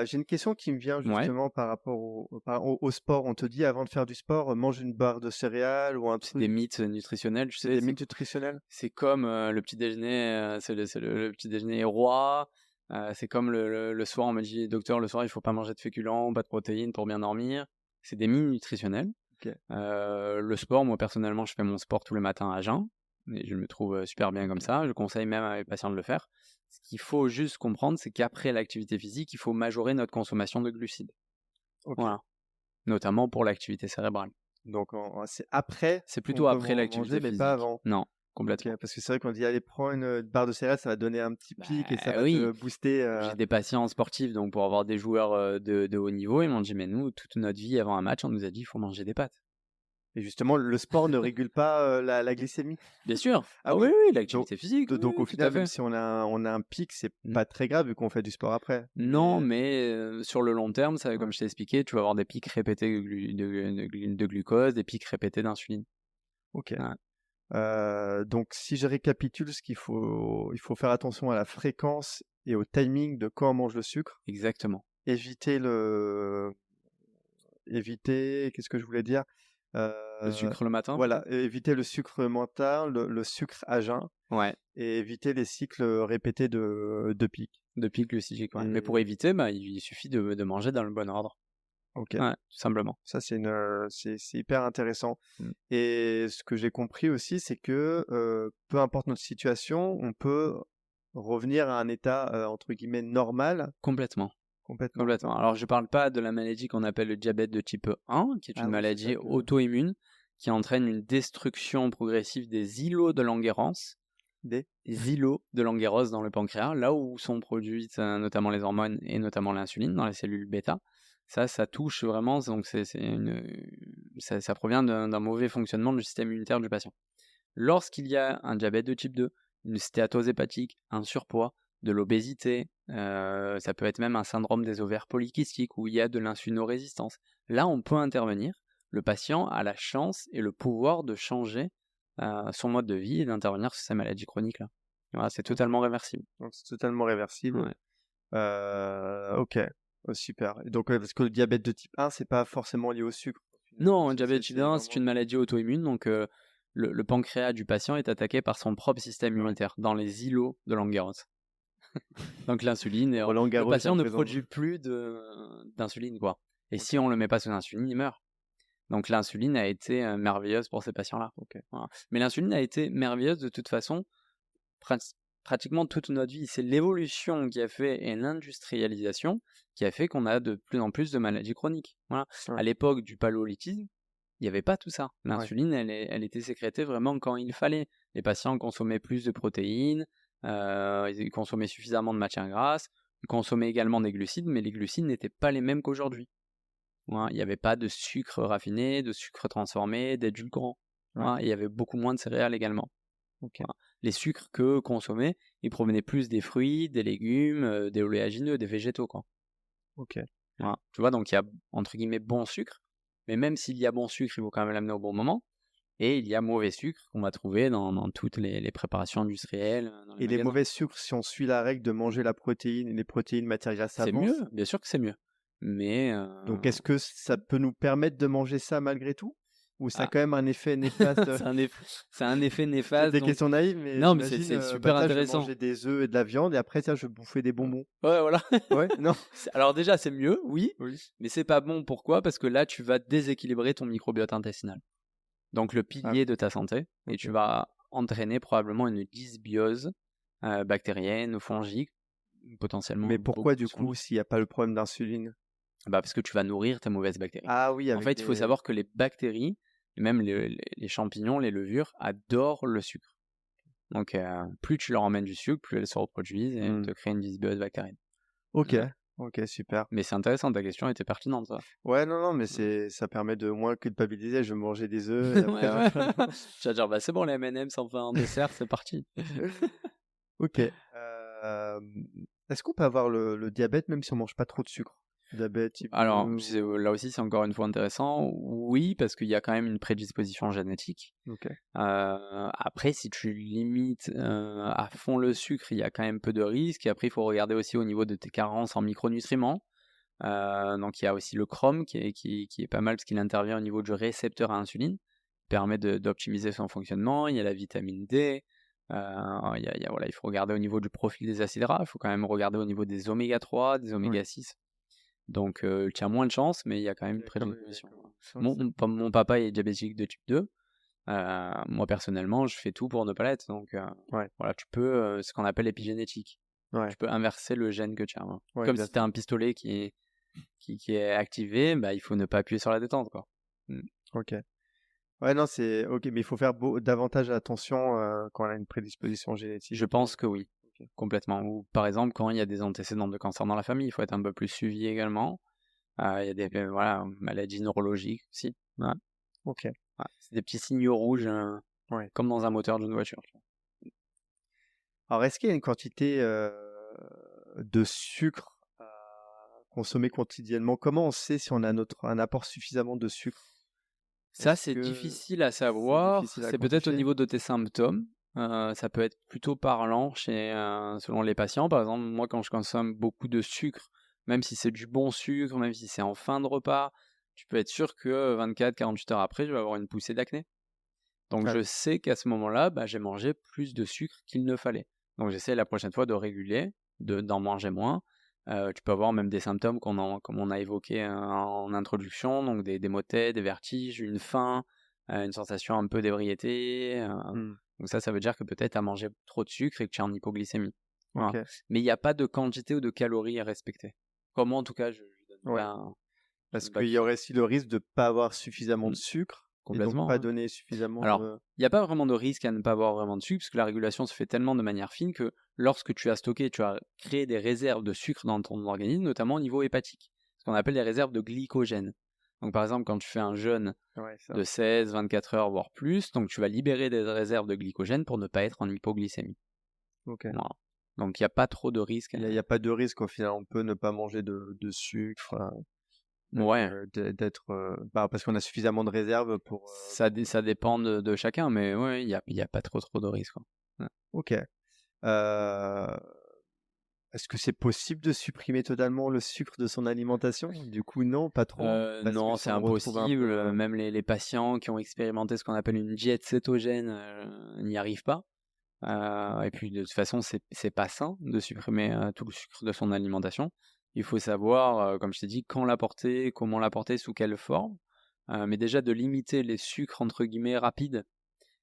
J'ai une question qui me vient justement par rapport au sport. On te dit avant de faire du sport, mange une barre de céréales ou un truc. C'est des mythes nutritionnels, tu sais. Des mythes nutritionnels. C'est comme le petit déjeuner, c'est le petit déjeuner est roi. C'est comme le soir, on m'a dit, docteur, le soir, il faut pas manger de féculents, pas de protéines pour bien dormir. C'est des mythes nutritionnels. Okay. Le sport, moi personnellement, je fais mon sport tous les matins à jeun. Et je me trouve super bien comme ça. Je conseille même à mes patients de le faire. Ce qu'il faut juste comprendre, c'est qu'après l'activité physique, il faut majorer notre consommation de glucides. Okay. Voilà. Notamment pour l'activité cérébrale. Donc c'est après. C'est plutôt après l'activité physique. Mais pas avant. Non, complètement. Okay, parce que c'est vrai qu'on dit allez prends une barre de céréales, ça va donner un petit pic et ça va te booster. J'ai des patients sportifs, donc pour avoir des joueurs de haut niveau, ils m'ont dit mais nous, toute notre vie avant un match, on nous a dit il faut manger des pâtes. Et justement, le sport ne régule pas la glycémie. Bien sûr. Ah oui, l'activité physique. Donc au final, même si on a un pic, c'est pas très grave vu qu'on fait du sport après. Non, mais sur le long terme, ça, comme je t'ai expliqué, tu vas avoir des pics répétés de glucose, des pics répétés d'insuline. Ok. Ouais. Donc si je récapitule, il faut faire attention à la fréquence et au timing de quand on mange le sucre. Exactement. Éviter, qu'est-ce que je voulais dire ? Le sucre le matin. Voilà, éviter le sucre mental, le sucre à jeun. Ouais. Et éviter les cycles répétés de pics. De pics glucidiques, ouais. Mais pour éviter, il suffit de manger dans le bon ordre. Ok. Ouais, tout simplement. Ça, c'est hyper intéressant. Et ce que j'ai compris aussi, c'est que peu importe notre situation, on peut revenir à un état, entre guillemets, normal. Complètement. complètement. Complètement. Alors, je parle pas de la maladie qu'on appelle le diabète de type 1, qui est Ah une oui, c'est maladie ça que- auto-immune qui entraîne une destruction progressive des îlots de Langerhans, Des îlots de Langerhans dans le pancréas, là où sont produites notamment les hormones et notamment l'insuline dans les cellules bêta. Ça touche vraiment, donc ça provient d'un mauvais fonctionnement du système immunitaire du patient. Lorsqu'il y a un diabète de type 2, une stéatose hépatique, un surpoids, de l'obésité, ça peut être même un syndrome des ovaires polykystiques où il y a de l'insulinorésistance. Là, on peut intervenir. Le patient a la chance et le pouvoir de changer son mode de vie et d'intervenir sur ces maladies chroniques-là. Voilà, c'est totalement réversible. Donc c'est totalement réversible. Ouais. Ok, oh, super. Et donc parce que le diabète de type 1, c'est pas forcément lié au sucre. Non, C'est- le diabète c'est type 1, c'est vraiment- une maladie auto-immune, donc le pancréas du patient est attaqué par son propre système immunitaire dans les îlots de Langerhans. Donc l'insuline, Roland le Garros, patient ne présent. produit plus d'insuline, quoi. Et si on le met pas sous insuline, il meurt. Donc l'insuline a été merveilleuse pour ces patients-là. Voilà. Mais l'insuline a été merveilleuse de toute façon, pratiquement toute notre vie. C'est l'évolution qui a fait et l'industrialisation qui a fait qu'on a de plus en plus de maladies chroniques. Voilà. Ouais. À l'époque du paléolithisme, il n'y avait pas tout ça. L'insuline, elle était sécrétée vraiment quand il fallait. Les patients consommaient plus de protéines, ils consommaient suffisamment de matières grasses, ils consommaient également des glucides, mais les glucides n'étaient pas les mêmes qu'aujourd'hui. Voilà, il n'y avait pas de sucre raffiné, de sucre transformé, d'édulcorants. Voilà, il y avait beaucoup moins de céréales également. Voilà. Les sucres que consommaient, ils provenaient plus des fruits, des légumes, des oléagineux, des végétaux, quoi. Voilà. Tu vois, donc il y a entre guillemets bon sucre, mais même s'il y a bon sucre, il faut quand même l'amener au bon moment. Et il y a mauvais sucre qu'on va trouver dans toutes les préparations industrielles. Dans Et les magasins. mauvais sucres, si on suit la règle de manger la protéine et les protéines matières grasses, C'est mieux, bien sûr que c'est mieux. Mais donc est-ce que ça peut nous permettre de manger ça malgré tout? Ou ça a quand même un effet néfaste? c'est un effet C'est néfaste. des donc- questions naïves, mais Non, mais j'imagine, c'est super je vais intéressant. manger des œufs et de la viande et après ça, je vais bouffer des bonbons. Ouais, voilà. Ouais, non. Alors déjà, c'est mieux, oui, Oui. mais c'est pas bon. Pourquoi? Parce que là, tu vas déséquilibrer ton microbiote intestinal. Donc le pilier de ta santé, et tu vas entraîner probablement une dysbiose bactérienne ou fongique, potentiellement. Mais pourquoi beaucoup du coup, s'il n'y a pas le problème d'insuline? Bah parce que tu vas nourrir tes mauvaises bactéries. Ah oui, En avec fait, il faut savoir que les bactéries, et même les champignons, les levures, adorent le sucre. Donc plus tu leur emmènes du sucre, plus elles se reproduisent et te créent une dysbiose bactérienne. Ok, Ouais. ok, super. Mais c'est intéressant, ta question était pertinente, ça. Ouais, non, mais ça permet de moins culpabiliser. Je vais manger des œufs et après, Ouais. Tu vas dire, bah c'est bon, les M&M's enfin en dessert, c'est parti. Ok. Est-ce qu'on peut avoir le diabète même si on mange pas trop de sucre? Diabète type Alors, 2 là aussi, c'est encore une fois intéressant. Oui, parce qu'il y a quand même une prédisposition génétique. Ok. Après, si tu limites à fond le sucre, il y a quand même peu de risques. Et après, il faut regarder aussi au niveau de tes carences en micronutriments. Donc, il y a aussi le chrome qui est pas mal parce qu'il intervient au niveau du récepteur à insuline, permet d'optimiser son fonctionnement. Il y a la vitamine D. Voilà, il faut regarder au niveau du profil des acides gras. Il faut quand même regarder au niveau des oméga 3, des oméga 6. Donc, tu as moins de chance, mais il y a quand même une prédisposition. Mon papa est diabétique de type 2. Moi, personnellement, je fais tout pour ne pas l'être. Donc, voilà, tu peux, ce qu'on appelle l'épigénétique. Tu peux inverser le gène que tu as. Comme si tu as un pistolet qui est activé, bah, il faut ne pas appuyer sur la détente, quoi. Ok. Ouais, non, c'est ok, mais il faut faire davantage attention quand on a une prédisposition génétique. Je pense que oui, complètement. Ou par exemple, quand il y a des antécédents de cancer dans la famille, il faut être un peu plus suivi également. Il y a des maladies neurologiques aussi. Ouais. Ok. Ouais, c'est des petits signaux rouges, comme dans un moteur d'une voiture. Alors, est-ce qu'il y a une quantité de sucre à consommer quotidiennement? Comment on sait si on a un apport suffisamment de sucre? Ça, c'est difficile à savoir. C'est peut-être au niveau de tes symptômes. Ça peut être plutôt parlant selon les patients. Par exemple, moi, quand je consomme beaucoup de sucre, même si c'est du bon sucre, même si c'est en fin de repas, tu peux être sûr que 24-48 heures après, je vais avoir une poussée d'acné. Donc, je sais qu'à ce moment-là, j'ai mangé plus de sucre qu'il ne fallait. Donc, j'essaie la prochaine fois de réguler, d'en manger moins. Tu peux avoir même des symptômes comme on a évoqué en introduction, donc des maux de tête, des vertiges, une faim, une sensation un peu d'ébriété. Donc ça veut dire que peut-être tu as mangé trop de sucre et que tu es en hypoglycémie. Voilà. Mais il n'y a pas de quantité ou de calories à respecter. Enfin, moi, en tout cas, je donne Ouais. pas un Parce feedback qu'il y aurait aussi le risque de pas avoir suffisamment de sucre et donc complètement. pas Hein. donner suffisamment Alors, de. il n'y a pas vraiment de risque à ne pas avoir vraiment de sucre, parce que la régulation se fait tellement de manière fine que lorsque tu as stocké, tu as créé des réserves de sucre dans ton organisme, notamment au niveau hépatique, ce qu'on appelle des réserves de glycogène. Donc par exemple, quand tu fais un jeûne Ouais, ça. de 16, 24 heures, voire plus, donc tu vas libérer des réserves de glycogène pour ne pas être en hypoglycémie. Ok. Voilà. Donc il n'y a pas trop de risque. Il y a pas de risque au final. On peut ne pas manger de sucre, Ouais, d'être, parce qu'on a suffisamment de réserves pour. ça dépend de chacun, mais ouais, il y a pas trop de risque. Quoi. Ouais. Ok. Est-ce que c'est possible de supprimer totalement le sucre de son alimentation? Du coup, non, pas trop. Parce que Non, si c'est on retrouve un impossible. peu, Même les patients qui ont expérimenté ce qu'on appelle une diète cétogène n'y arrivent pas. Et puis de toute façon, c'est pas sain de supprimer tout le sucre de son alimentation. Il faut savoir, comme je t'ai dit, quand l'apporter, comment l'apporter, sous quelle forme. Mais déjà de limiter les sucres entre guillemets rapides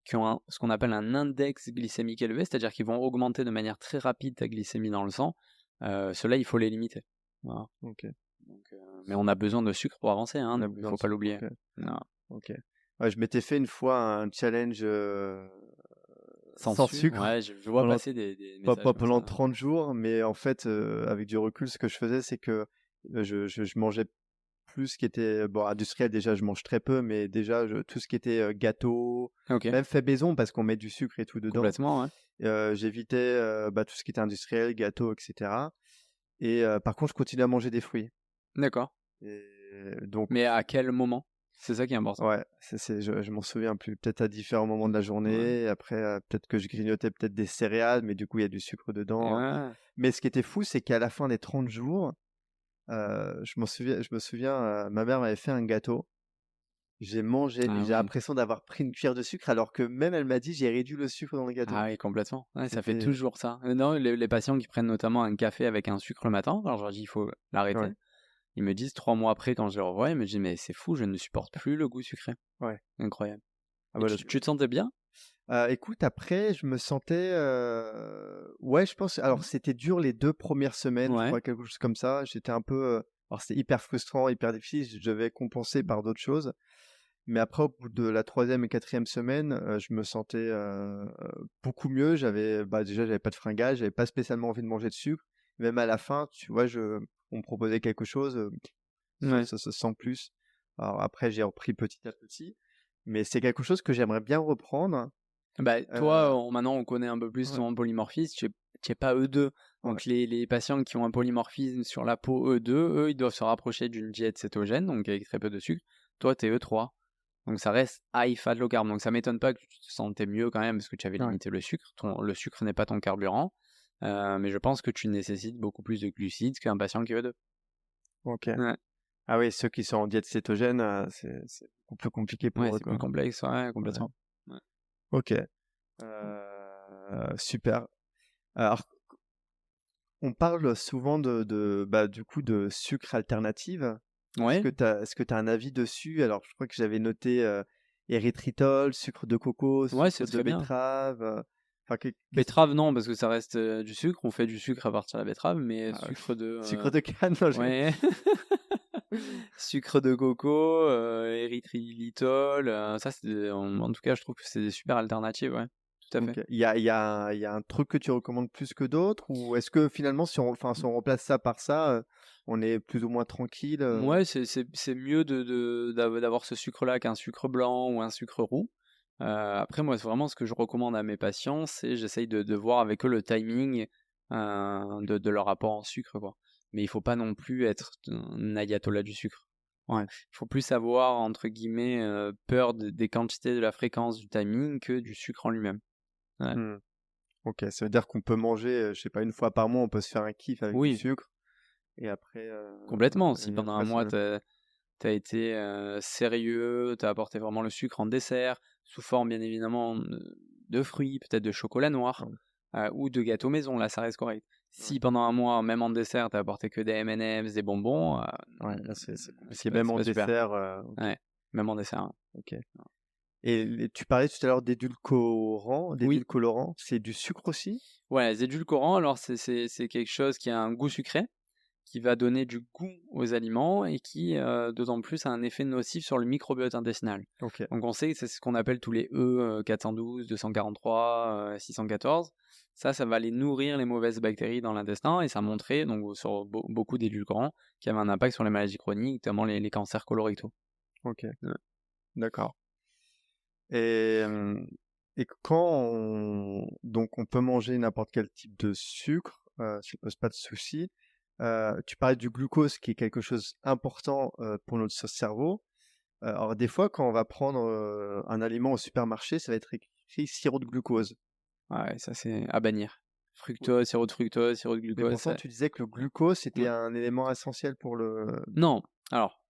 qui ont ce qu'on appelle un index glycémique élevé, c'est-à-dire qu'ils vont augmenter de manière très rapide ta glycémie dans le sang. Ceux-là, il faut les limiter. Voilà. Ok. Donc, mais on a besoin de sucre pour avancer, hein, On a il besoin faut de pas sucre. l'oublier. Ok. Non. Ok. Ouais, je m'étais fait une fois un challenge Sans sans sucre, sucre ouais, je vois pendant, passer des pas messages comme pendant ça. 30 jours, mais en fait, avec du recul, ce que je faisais, c'est que je mangeais plus ce qui était bon industriel. Déjà, je mange très peu, mais déjà tout ce qui était gâteau, Ok, même fait maison, parce qu'on met du sucre et tout dedans. complètement, ouais. J'évitais tout ce qui était industriel, gâteau, etc. Et par contre, je continue à manger des fruits. D'accord. Et donc, Mais à quel moment? C'est ça qui est important. ouais, je m'en souviens plus. Peut-être à différents moments de la Ouais. journée. Après, peut-être que je grignotais peut-être des céréales, mais du coup, il y a du sucre dedans. Ouais. Mais ce qui était fou, c'est qu'à la fin des 30 jours, je me souviens, ma mère m'avait fait un gâteau. J'ai mangé, mais Ah j'ai oui. l'impression d'avoir pris une cuillère de sucre, alors que même elle m'a dit j'ai réduit le sucre dans le gâteau. Ah oui, complètement. Ouais, ça fait C'était toujours ça. Non, les patients qui prennent notamment un café avec un sucre le matin, alors je leur dis il faut l'arrêter. ouais, Ils me disent 3 mois après, quand je les revois, ils me disent mais c'est fou, je ne supporte plus le goût sucré. ouais. Incroyable. Ah Et bah, tu te sentais bien? écoute, après, je me sentais, ouais, je pense. Alors, c'était dur les 2 premières semaines, je Ouais. crois, quelque chose comme ça. J'étais un peu, alors c'était hyper frustrant, hyper difficile. Je devais compenser par d'autres choses. Mais après, au bout de la 3e et 4e semaine, je me sentais beaucoup mieux. Déjà, j'avais pas de fringales, j'avais pas spécialement envie de manger de sucre. Même à la fin, tu vois, on me proposait quelque chose, Ouais. ça se sent plus. Alors après, j'ai repris petit à petit, mais c'est quelque chose que j'aimerais bien reprendre. Bah, Euh, toi, maintenant, on connaît un peu plus ouais, ton polymorphisme, tu es pas E2. ouais, Donc, les patients qui ont un polymorphisme sur la peau E2, eux, ils doivent se rapprocher d'une diète cétogène, donc avec très peu de sucre. Toi, tu es E3. Donc, ça reste high fat low carb. Donc, ça m'étonne pas que tu te sentais mieux quand même parce que tu avais ouais. limité le sucre. Le sucre n'est pas ton carburant. Mais je pense que tu nécessites beaucoup plus de glucides qu'un patient qui est E2. Ok. Ouais, Ah oui, ceux qui sont en diète cétogène, c'est beaucoup plus compliqué ouais, pour eux, c'est plus quoi. complexe, ouais, Ouais. complètement. Ouais. Ok. Super. Alors, on parle souvent du coup, de sucre alternative. Ouais, Est-ce que tu as un avis dessus? Alors, je crois que j'avais noté érythritol, sucre de coco, ouais, c'est sucre de très bien. betterave. Enfin, qu'est-ce que Betterave, non, parce que ça reste du sucre. On fait du sucre à partir de la betterave, mais ah, sucre de. sucre de canne, non, Ouais. Sucre de coco, érythritol, ça c'est en tout cas je trouve que c'est des super alternatives, ouais, tout à fait. Ok. Il y a un truc que tu recommandes plus que d'autres, ou est-ce que finalement, si on remplace ça par ça, on est plus ou moins tranquille Ouais, c'est mieux d'avoir ce sucre-là qu'un sucre blanc ou un sucre roux. Après moi, c'est vraiment ce que je recommande à mes patients, c'est j'essaye de voir avec eux le timing, de leur apport en sucre, quoi. Mais il faut pas non plus être un ayatollah du sucre. Ouais, il faut plus avoir entre guillemets, peur des quantités, de la fréquence, du timing que du sucre en lui-même. Ouais. Hmm. Ok, ça veut dire qu'on peut manger, je sais pas, une fois par mois, on peut se faire un kiff avec du Oui, sucre, et après, complètement. Si pendant un mois, ça. t'as été sérieux, t'as apporté vraiment le sucre en dessert, sous forme bien évidemment de fruits, peut-être de chocolat noir, Ouais, ou de gâteau maison, là ça reste correct. ouais, Si pendant un mois, même en dessert, t'as apporté que des M&M's, des bonbons, ouais, là, c'est c'est compliqué, même c'est en pas super. dessert. Ok, Ouais, même en dessert. Hein. ok. Et tu parlais tout à l'heure Oui, d'édulcorants, c'est du sucre aussi? ouais, les édulcorants, alors c'est quelque chose qui a un goût sucré, qui va donner du goût aux aliments et qui, d'autant plus, a un effet nocif sur le microbiote intestinal. Ok. Donc on sait que c'est ce qu'on appelle tous les E 412, 243, 614. Ça va aller nourrir les mauvaises bactéries dans l'intestin et ça a montré donc, sur beaucoup d'édulcorants qu'il y avait un impact sur les maladies chroniques, notamment les cancers colorectaux. Ok. Ouais. D'accord. Et quand donc on peut manger n'importe quel type de sucre, ça ne pose pas de souci. Tu parlais du glucose qui est quelque chose d'important pour notre cerveau. Alors des fois, quand on va prendre un aliment au supermarché, ça va être écrit sirop de glucose. Ouais, ça c'est à bannir. Fructose, sirop de fructose, sirop de Mais glucose. pourtant, ça- tu disais que le glucose c'était Ouais. un élément essentiel pour le. Non, alors,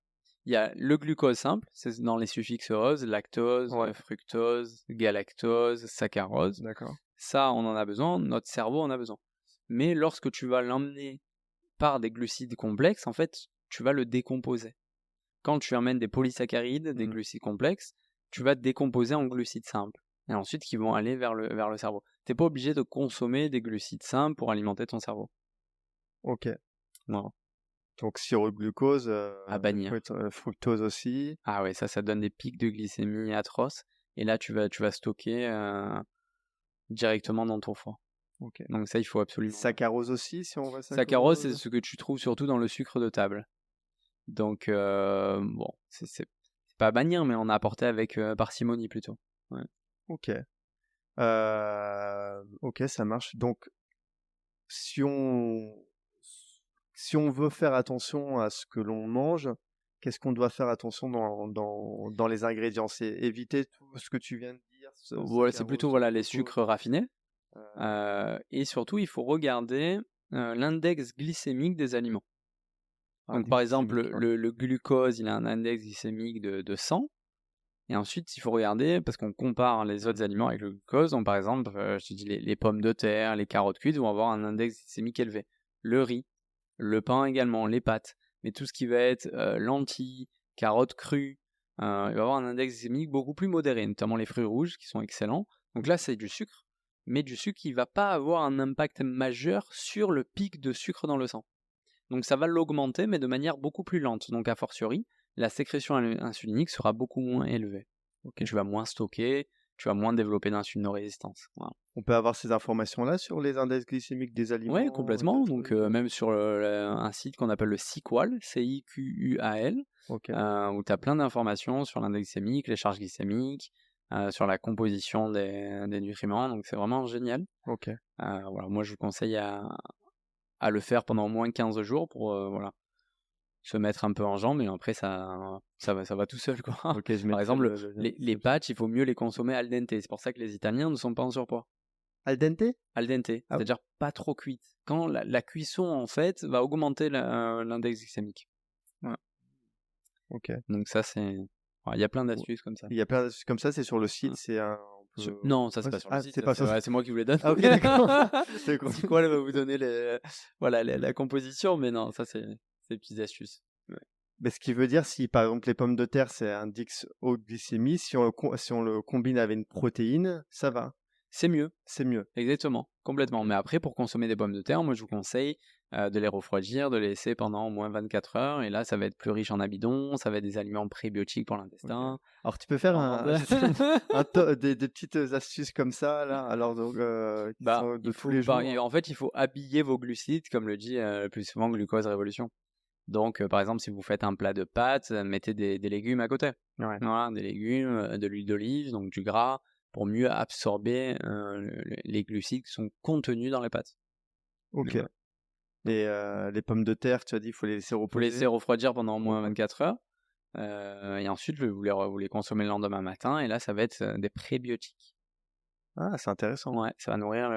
il y a le glucose simple, c'est dans les suffixes roses, lactose, Ouais. fructose, galactose, saccharose. D'accord. Ça, on en a besoin, notre cerveau en a besoin. Mais lorsque tu vas l'emmener par des glucides complexes, en fait, tu vas le décomposer. Quand tu amènes des polysaccharides, des glucides complexes, tu vas te décomposer en glucides simples. Et ensuite, qui vont aller vers le cerveau. T'es pas obligé de consommer des glucides simples pour alimenter ton cerveau. Ok. Non. Donc sirop de glucose, À bannir. fructose aussi. Ah ouais, ça donne des pics de glycémie atroces. Et là, tu vas stocker directement dans ton foie. Ok. Donc ça, il faut absolument. Saccharose aussi, si on voit Saccharose, c'est ce que tu trouves surtout dans le sucre de table. Donc, bon, c'est pas à bannir, mais on a apporté avec parcimonie plutôt. Ouais. Ok. Ok, ça marche. Donc, si on veut faire attention à ce que l'on mange, qu'est-ce qu'on doit faire attention dans les ingrédients? C'est éviter tout ce que tu viens de dire. Voilà, c'est plutôt saccharose, les glucose, sucres raffinés. Et surtout, il faut regarder l'index glycémique des aliments. Donc, par exemple, le glucose, il a un index glycémique de 100. Et ensuite, il faut regarder, parce qu'on compare les autres aliments avec le glucose. Donc, par exemple, je te dis, les pommes de terre, les carottes cuites vont avoir un index glycémique élevé. Le riz, le pain également, les pâtes. Mais tout ce qui va être lentilles, carottes crues, il va avoir un index glycémique beaucoup plus modéré, notamment les fruits rouges qui sont excellents. Donc là, c'est du sucre, mais du sucre qui ne va pas avoir un impact majeur sur le pic de sucre dans le sang. Donc ça va l'augmenter, mais de manière beaucoup plus lente. Donc a fortiori, la sécrétion insulinique sera beaucoup moins élevée. Et tu vas moins stocker, tu vas moins développer d'insulinorésistance. Voilà. On peut avoir ces informations-là sur les index glycémiques des aliments? Oui, complètement. Donc même sur un site qu'on appelle le CIQUAL, CIQUAL, où tu as plein d'informations sur l'index glycémique, les charges glycémiques, sur la composition des nutriments. Donc c'est vraiment génial. Voilà, moi je vous conseille à le faire pendant au moins 15 jours pour se mettre un peu en jambe, et après ça va tout seul, quoi. Par exemple, les pâtes, il faut mieux les consommer al dente. C'est pour ça que les Italiens ne sont pas en surpoids. Al dente? Al dente, c'est-à-dire pas trop cuite. Quand la cuisson, en fait, va augmenter l'index glycémique. Voilà. Donc ça, c'est... Il y a plein d'astuces comme ça. Il y a plein d'astuces comme ça, c'est sur le site, c'est un... Non, ça c'est pas sur le site. C'est moi qui vous les donne. Ah ok, d'accord. C'est quoi, elle va vous donner la composition, mais non, ça c'est des petites astuces. Ouais. Mais ce qui veut dire, si par exemple les pommes de terre c'est index haute glycémie, si on le combine avec une protéine, ça va. C'est mieux. C'est mieux. Exactement, complètement. Mais après, pour consommer des pommes de terre, moi je vous conseille de les refroidir, de les laisser pendant au moins 24 heures. Et là, ça va être plus riche en amidon, ça va être des aliments prébiotiques pour l'intestin. Alors tu peux faire des petites astuces comme ça, là. Alors donc, de tous les jours. En fait, il faut habiller vos glucides, comme le dit le plus souvent Glucose Révolution. Donc, par exemple, si vous faites un plat de pâtes, mettez des légumes à côté. Ouais. Voilà, des légumes, de l'huile d'olive, donc du gras, pour mieux absorber les glucides qui sont contenus dans les pâtes. Ok. Et les pommes de terre, tu as dit, il faut les laisser reposer. Il faut les laisser refroidir pendant au moins 24 heures. Et ensuite, vous les consommez le lendemain matin. Et là, ça va être des prébiotiques. Ah, c'est intéressant. Ouais, ça va nourrir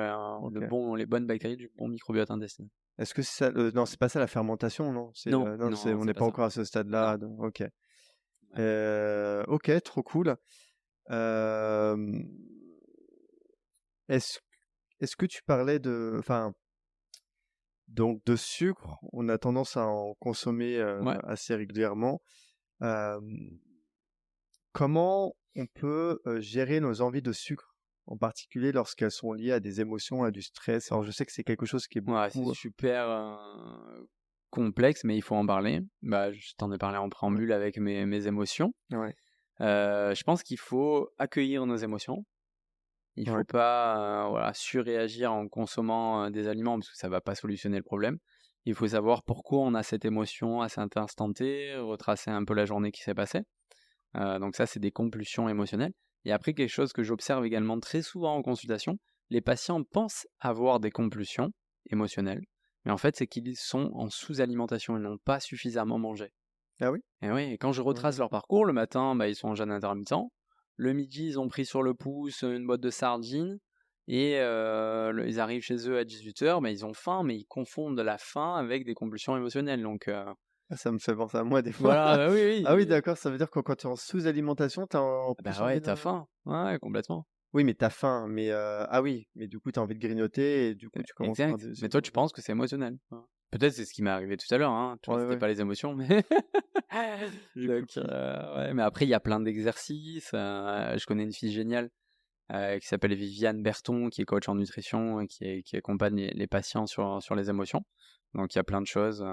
les bonnes bactéries du bon microbiote intestinal. Est-ce que c'est ça non, c'est pas ça la fermentation, non? Non, on n'est pas encore à ce stade-là. Ok. Ok, trop cool. Est-ce que tu parlais de sucre, on a tendance à en consommer assez régulièrement. Comment on peut gérer nos envies de sucre, en particulier lorsqu'elles sont liées à des émotions, à du stress? Alors je sais que c'est quelque chose qui est beaucoup... c'est super complexe, mais il faut en parler. Je t'en ai parlé en préambule avec mes émotions. Ouais. Je pense qu'il faut accueillir nos émotions. Il ne faut pas surréagir en consommant des aliments parce que ça ne va pas solutionner le problème. Il faut savoir pourquoi on a cette émotion à cet instant T, retracer un peu la journée qui s'est passée. Donc ça, c'est des compulsions émotionnelles. Et après, quelque chose que j'observe également très souvent en consultation, les patients pensent avoir des compulsions émotionnelles, mais en fait, c'est qu'ils sont en sous-alimentation, ils n'ont pas suffisamment mangé. Ah oui? Et oui, et quand je retrace leur parcours, le matin, ils sont en jeûne intermittent. Le midi, ils ont pris sur le pouce une boîte de sardines. Et ils arrivent chez eux à 18h, ils ont faim, mais ils confondent la faim avec des compulsions émotionnelles. Donc, Ça me fait penser à moi des fois. voilà, oui. Ah oui, d'accord, ça veut dire que quand tu es en sous-alimentation, tu as plus envie T'as faim. Ouais, complètement. Oui, mais tu as faim, mais ah oui, mais du coup, tu as envie de grignoter et du coup, tu commences par Exact. Mais toi, tu penses que c'est émotionnel. Peut-être c'est ce qui m'est arrivé tout à l'heure. Hein. Tu vois, c'était pas les émotions, mais. Donc, mais après, il y a plein d'exercices. Je connais une fille géniale qui s'appelle Viviane Berton, qui est coach en nutrition et qui accompagne les patients sur les émotions. Donc, il y a plein de choses,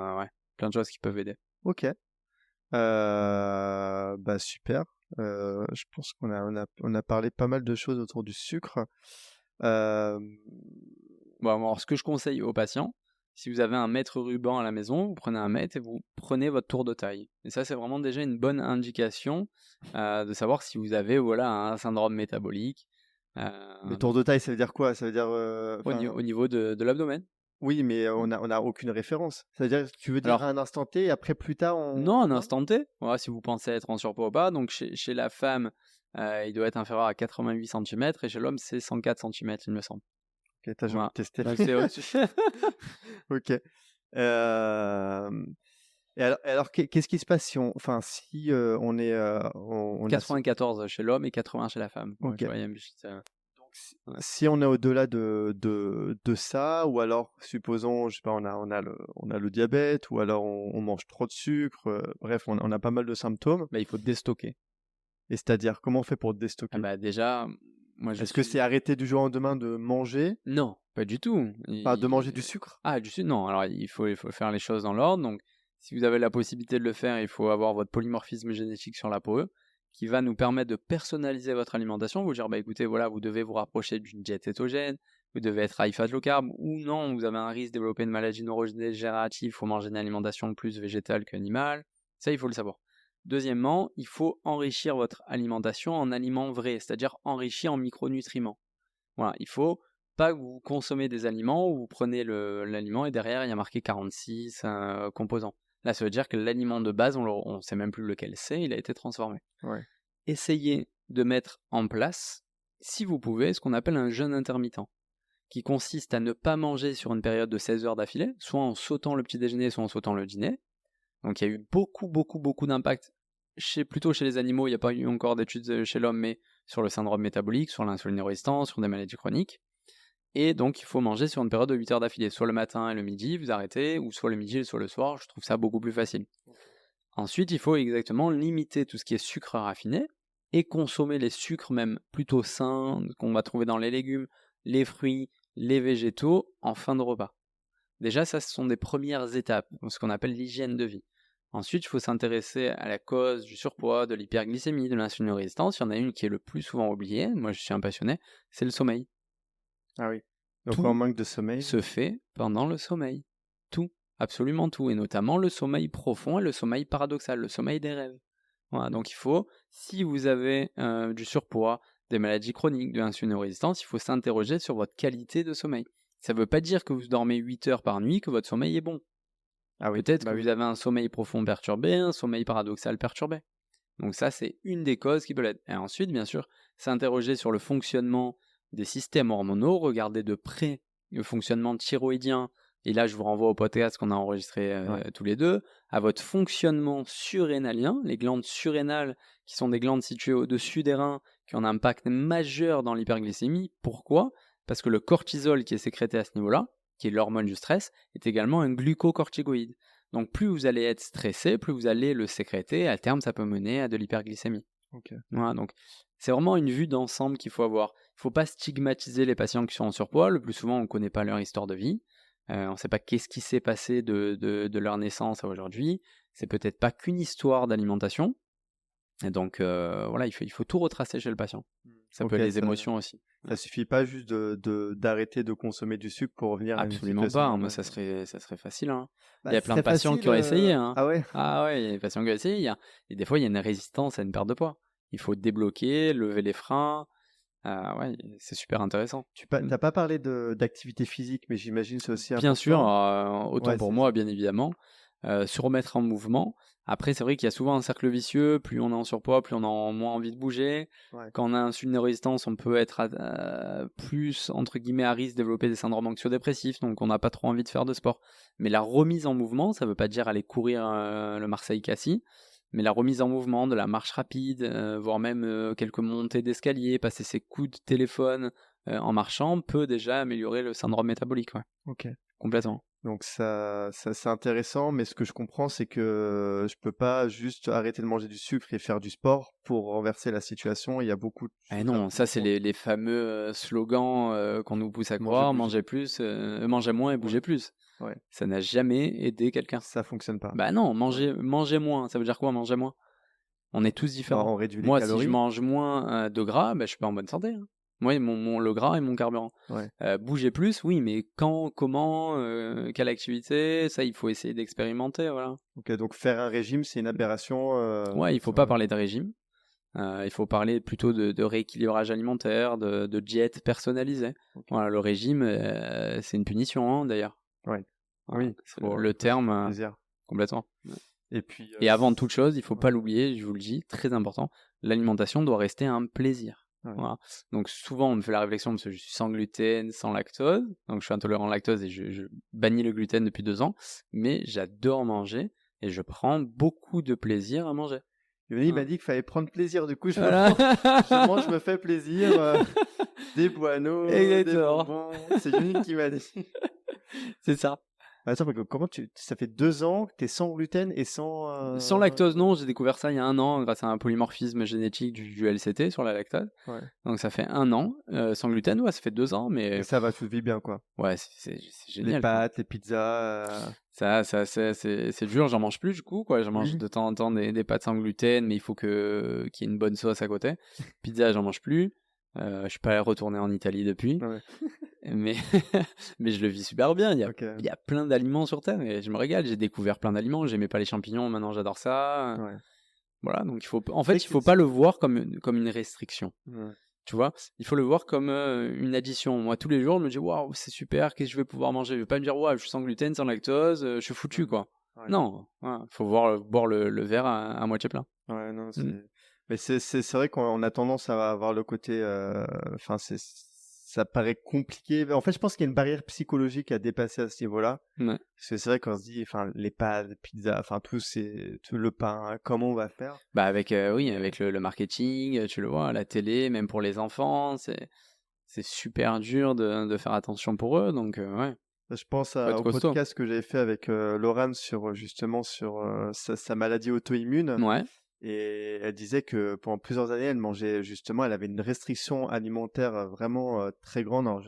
plein de choses qui peuvent aider. Ok. Super. Je pense qu'on a parlé pas mal de choses autour du sucre. Alors, ce que je conseille aux patients, si vous avez un mètre ruban à la maison, vous prenez un mètre et vous prenez votre tour de taille. Et ça, c'est vraiment déjà une bonne indication de savoir si vous avez un syndrome métabolique. Le tour de taille, ça veut dire quoi? Ça veut dire au niveau de l'abdomen. Oui, mais on a aucune référence. C'est-à-dire, tu veux dire à un instant T et après plus tard Non, un instant T. Voilà, si vous pensez être en surpoids ou pas. Donc chez la femme, il doit être inférieur à 88 cm et chez l'homme, c'est 104 cm, il me semble. Ok, t'as jamais testé. Ok. Et alors qu'est-ce qui se passe si on est 94 chez l'homme et 80 chez la femme. Ok. Tu vois, il y a une petite, si on est au-delà de ça, ou alors supposons, je sais pas, on a le diabète, ou alors on mange trop de sucre, bref, on a pas mal de symptômes. il faut déstocker. Et c'est-à-dire, comment on fait pour déstocker? Déjà, est-ce que c'est arrêter du jour au lendemain de manger? Non, pas du tout. De manger du sucre? Ah, du sucre, non. Alors, il faut faire les choses dans l'ordre. Donc, si vous avez la possibilité de le faire, il faut avoir votre polymorphisme génétique sur la peau, qui va nous permettre de personnaliser votre alimentation, vous dire, écoutez, voilà, vous devez vous rapprocher d'une diète cétogène, vous devez être high fat low carb, ou non, vous avez un risque de développer une maladie neurodégénérative, il faut manger une alimentation plus végétale qu'animale. Ça, il faut le savoir. Deuxièmement, il faut enrichir votre alimentation en aliments vrais, c'est-à-dire enrichis en micronutriments. Voilà, il faut pas que vous consommez des aliments où vous prenez l'aliment et derrière il y a marqué 46 composants. Là, ça veut dire que l'aliment de base, on ne sait même plus lequel c'est, il a été transformé. Ouais. Essayez de mettre en place, si vous pouvez, ce qu'on appelle un jeûne intermittent, qui consiste à ne pas manger sur une période de 16 heures d'affilée, soit en sautant le petit déjeuner, soit en sautant le dîner. Donc il y a eu beaucoup d'impact, plutôt chez les animaux, il n'y a pas eu encore d'études chez l'homme, mais sur le syndrome métabolique, sur l'insulinérésistance, sur des maladies chroniques. Et donc, il faut manger sur une période de 8 heures d'affilée. Soit le matin et le midi, vous arrêtez, ou soit le midi et soit le soir. Je trouve ça beaucoup plus facile. Ensuite, il faut exactement limiter tout ce qui est sucre raffiné et consommer les sucres même plutôt sains qu'on va trouver dans les légumes, les fruits, les végétaux en fin de repas. Déjà, ça, ce sont des premières étapes, ce qu'on appelle l'hygiène de vie. Ensuite, il faut s'intéresser à la cause du surpoids, de l'hyperglycémie, de l'insulinérésistance. Il y en a une qui est le plus souvent oubliée, moi je suis un passionné, c'est le sommeil. Ah oui. Donc Tout en manque de sommeil se fait pendant le sommeil. Tout, absolument tout, et notamment le sommeil profond et le sommeil paradoxal, le sommeil des rêves. Voilà, donc il faut, si vous avez du surpoids, des maladies chroniques, de l'insulinérésistance, il faut s'interroger sur votre qualité de sommeil. Ça ne veut pas dire que vous dormez 8 heures par nuit, que votre sommeil est bon. Ah oui. Peut-être que vous avez un sommeil profond perturbé, un sommeil paradoxal perturbé. Donc ça, c'est une des causes qui peut l'être. Et ensuite, bien sûr, s'interroger sur le fonctionnement des systèmes hormonaux, regarder de près le fonctionnement thyroïdien, et là je vous renvoie au podcast qu'on a enregistré tous les deux, à votre fonctionnement surrénalien, les glandes surrénales qui sont des glandes situées au-dessus des reins, qui ont un impact majeur dans l'hyperglycémie. Pourquoi? Parce que le cortisol qui est sécrété à ce niveau-là, qui est l'hormone du stress, est également un glucocorticoïde. Donc plus vous allez être stressé, plus vous allez le sécréter, à terme ça peut mener à de l'hyperglycémie. Okay. Voilà, donc c'est vraiment une vue d'ensemble qu'il faut avoir. Il ne faut pas stigmatiser les patients qui sont en surpoids. Le plus souvent, on ne connaît pas leur histoire de vie. On ne sait pas qu'est-ce qui s'est passé de leur naissance à aujourd'hui. C'est peut-être pas qu'une histoire d'alimentation. Et donc, voilà, il faut tout retracer chez le patient. Ça peut Ok, être les émotions aussi. ça suffit pas juste d'arrêter de consommer du sucre pour revenir à une Absolument situation pas, moi normale, ça quoi. serait facile, hein. Bah, Il y a ce plein de serait patients facile. qui ont essayé, hein. Ah ouais? Ah ouais, il y a des patients qui ont essayé. Et des fois, il y a une résistance à une perte de poids. Il faut débloquer, lever les freins. Ouais, c'est super intéressant. T'as pas parlé d'activité physique, mais j'imagine c'est aussi Bien sûr, important. autant Ouais, pour moi, bien évidemment. Se remettre en mouvement. Après, c'est vrai qu'il y a souvent un cercle vicieux. Plus on est en surpoids, plus on a moins envie de bouger. Ouais. Quand on a une résistance, on peut être plus, entre guillemets, à risque de développer des syndromes anxio-dépressifs. Donc, on n'a pas trop envie de faire de sport. Mais la remise en mouvement, ça ne veut pas dire aller courir le Marseille-Cassis. Mais la remise en mouvement, de la marche rapide, voire même quelques montées d'escalier, passer ses coups de téléphone en marchant, peut déjà améliorer le syndrome métabolique. Ouais. Ok. Complètement. Donc ça c'est intéressant, mais ce que je comprends, c'est que je peux pas juste arrêter de manger du sucre et faire du sport pour renverser la situation. Il y a beaucoup de Eh choses à non, prendre ça en c'est compte. les fameux slogans qu'on nous pousse à Manger croire, plus. manger plus, manger moins et bouger Ouais. plus. Ouais. Ça n'a jamais aidé quelqu'un. Ça fonctionne pas. Bah non, manger moins, ça veut dire quoi manger moins? On est tous Bah, différents. on réduit les Moi, si je calories. mange moins de gras, bah, je suis pas en bonne santé, hein. Moi, le gras est mon carburant. Ouais. Bouger plus, oui, mais quand, comment, quelle activité, ça, il faut essayer d'expérimenter, voilà. Ok, donc faire un régime, c'est une aberration. Ouais, il faut pas parler de régime. Il faut parler plutôt de rééquilibrage alimentaire, de diète personnalisée. Ok. Voilà, le régime, c'est une punition, hein, d'ailleurs. Ouais. Voilà, Oui, c'est faut le se terme, faire plaisir. complètement. Et puis. Et avant toute chose, il faut ouais. pas l'oublier, je vous le dis, très important, l'alimentation doit rester un plaisir. Ouais. Voilà. Donc souvent on me fait la réflexion parce que je suis sans gluten, sans lactose, donc je suis intolérant au lactose et je bannis le gluten depuis 2 ans, mais j'adore manger et je prends beaucoup de plaisir à manger. Yoni m'a Voilà. dit qu'il fallait prendre plaisir. Du coup, Voilà. je mange, je me fais plaisir. Des boineaux, des Exactement. bonbons. C'est Yoni qui m'a dit. C'est ça. Attends, mais comment ça fait 2 ans que t'es sans gluten et sans. Sans lactose, non, j'ai découvert ça il y a 1 an grâce à un polymorphisme génétique du LCT sur la lactose. Ouais. Donc ça fait 1 an. Sans gluten, ouais, ça fait 2 ans, mais Et ça va, tu le vis bien, quoi. ouais, c'est génial. Les quoi. pâtes, les pizzas. Ça c'est dur, j'en mange plus du coup, quoi. J'en mange Oui. de temps en temps des pâtes sans gluten, mais il faut qu'il y ait une bonne sauce à côté. Pizza, j'en mange plus. Je suis pas retourné en Italie depuis, Ouais. mais mais je le vis super bien. Ok. Il y a plein d'aliments sur Terre et je me régale. J'ai découvert plein d'aliments. J'aimais pas les champignons, maintenant j'adore ça. Ouais. Voilà, donc C'est vrai il que faut pas le voir comme une restriction. Ouais. Tu vois, il faut le voir comme une addition. Moi, tous les jours, je me dis waouh, c'est super, qu'est-ce que je vais pouvoir manger? Je vais pas me dire waouh, je suis sans gluten, sans lactose, je suis foutu quoi. Ouais. Non, voilà, faut boire le verre à moitié plein. Ouais, non, Mm. mais c'est vrai qu'on a tendance à avoir le côté. Enfin, ça paraît compliqué. En fait, je pense qu'il y a une barrière psychologique à dépasser à ce niveau-là. Ouais. Parce que c'est vrai qu'on se dit, enfin, les pâtes, les pizzas, enfin, tout le pain, hein, comment on va faire? Bah avec avec le marketing, tu le vois, à la télé, même pour les enfants, c'est super dur de faire attention pour eux, donc ouais, Je pense faut être au costaud. podcast que j'avais fait avec Laurent sur justement sur sa maladie auto-immune. Ouais. Et elle disait que pendant plusieurs années, elle mangeait justement, elle avait une restriction alimentaire vraiment très grande. Alors,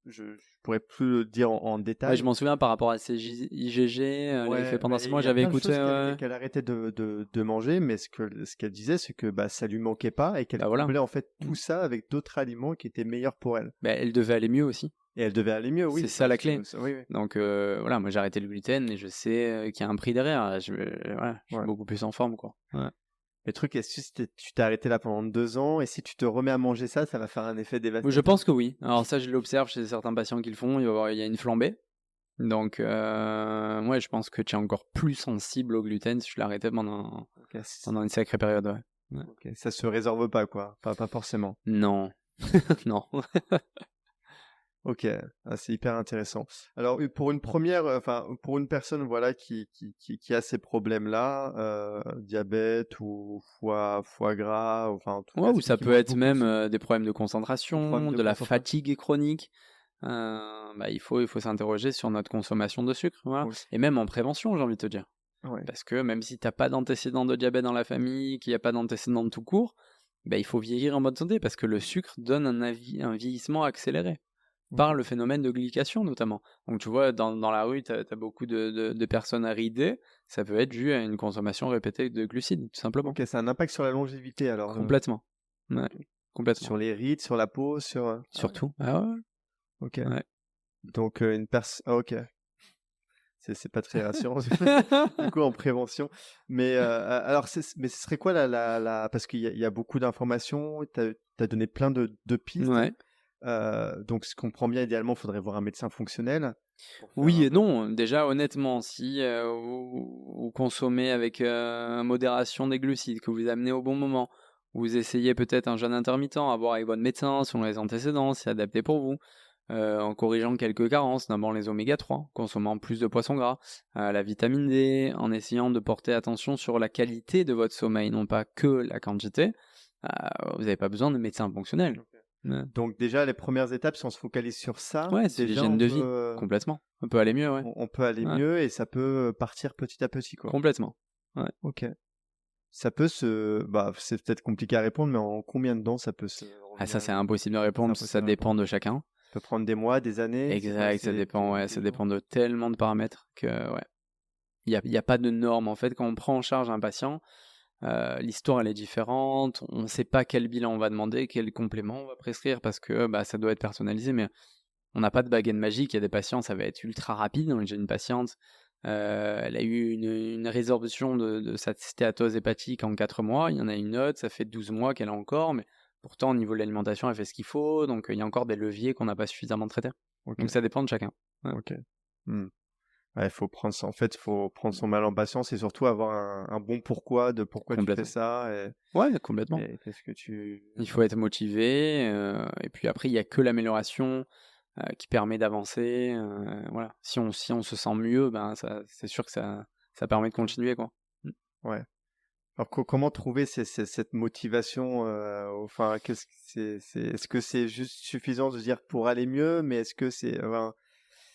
je pourrais plus le dire en Ouais, détail. je m'en souviens par rapport à ces IgG, elle avait fait pendant mais 6 il mois, y a j'avais plein de écouté. choses qu'elle arrêtait de manger, mais ce qu'elle disait, c'est que bah, ça lui manquait pas et qu'elle Bah voilà. comblait en fait tout ça avec d'autres aliments qui étaient meilleurs pour elle. Bah, elle devait aller mieux aussi. Et elle devait aller mieux, oui. C'est ça la clé. Oui, oui. Donc voilà, moi j'ai arrêté le gluten et je sais qu'il y a un prix derrière. Je suis Ouais. beaucoup plus en forme, quoi. Ouais. Le truc, est-ce que tu t'es arrêté là pendant 2 ans et si tu te remets à manger ça, ça va faire un effet dévastateur? Je pense que oui. Alors ça, je l'observe chez certains patients qui le font. Il y a une flambée. Donc ouais, je pense que tu es encore plus sensible au gluten si tu l'as arrêté pendant une sacrée période. Ouais. Ok, ça se résorbe pas, quoi. Pas forcément. Non. Non. Ok, c'est hyper intéressant. Alors pour une pour une personne voilà qui a ces problèmes-là, diabète ou foie gras, enfin en tout Ouais, cas, ou ça qui peut mange être beaucoup même des problèmes de concentration, de la concentration. fatigue chronique. Bah, il faut s'interroger sur notre consommation de sucre. Voilà. Oui. Et même en prévention, j'ai envie de te dire. Ouais. Parce que même si t'as pas d'antécédents de diabète dans la famille, qu'il n'y a pas d'antécédents de tout court, bah, il faut vieillir en bonne santé parce que le sucre donne un vieillissement accéléré. par le phénomène de glycation notamment. Donc tu vois, dans la rue, tu as beaucoup de personnes ridées, ça peut être dû à une consommation répétée de glucides, tout simplement. Ok, c'est un impact sur la longévité alors. Complètement. Ouais, complètement. Sur les rides, sur la peau, sur... Surtout. Ah ouais. Ok. Ouais. Donc une personne... ok. C'est pas très rassurant du coup en prévention. Mais alors, mais ce serait quoi parce qu'il y a beaucoup d'informations, tu as donné plein de pistes. Ouais. Donc ce qu'on comprend bien, idéalement, il faudrait voir un médecin fonctionnel. Oui et non. Déjà, honnêtement, si vous consommez avec modération des glucides, que vous les amenez au bon moment, vous essayez peut-être un jeûne intermittent à voir avec votre médecin selon les antécédents, c'est adapté pour vous. En corrigeant quelques carences, notamment les oméga 3, en consommant plus de poissons gras, la vitamine D, en essayant de porter attention sur la qualité de votre sommeil, non pas que la quantité, vous n'avez pas besoin de médecin fonctionnel. Ouais. Donc déjà, les premières étapes, si on se focalise sur ça, Ouais, c'est déjà, l'hygiène de vie, complètement. On peut aller mieux, ouais. On peut aller mieux et ça peut partir petit à petit, quoi. Complètement. Ouais. Ok. Ça peut c'est peut-être compliqué à répondre, mais en combien de temps ça peut se... ça, c'est impossible de répondre, parce que ça dépend de chacun. Ça peut prendre des mois, des années. Exact, ça dépend, ça dépend de tellement de paramètres que, ouais. Il y a pas de norme, en fait, quand on prend en charge un patient, l'histoire elle est différente, on ne sait pas quel bilan on va demander, quel complément on va prescrire, parce que ça doit être personnalisé, mais on n'a pas de baguette magique. Il y a des patients, ça va être ultra rapide. J'ai une patiente, elle a eu une résorption de sa stéatose hépatique en 4 mois, il y en a une autre, ça fait 12 mois qu'elle a encore, mais pourtant au niveau de l'alimentation elle fait ce qu'il faut, donc il y a encore des leviers qu'on n'a pas suffisamment traités. Okay. Donc ça dépend de chacun. Ouais. Ok. Ouais, faut prendre son mal en patience et surtout avoir un bon pourquoi de pourquoi tu fais ça. Ouais, complètement. Et qu'est-ce que il faut être motivé, et puis après il n'y a que l'amélioration qui permet d'avancer. Voilà. Si on se sent mieux, c'est sûr que ça permet de continuer, quoi. Ouais. Alors comment trouver cette motivation enfin, est-ce que c'est juste suffisant de dire pour aller mieux, mais est-ce que c'est...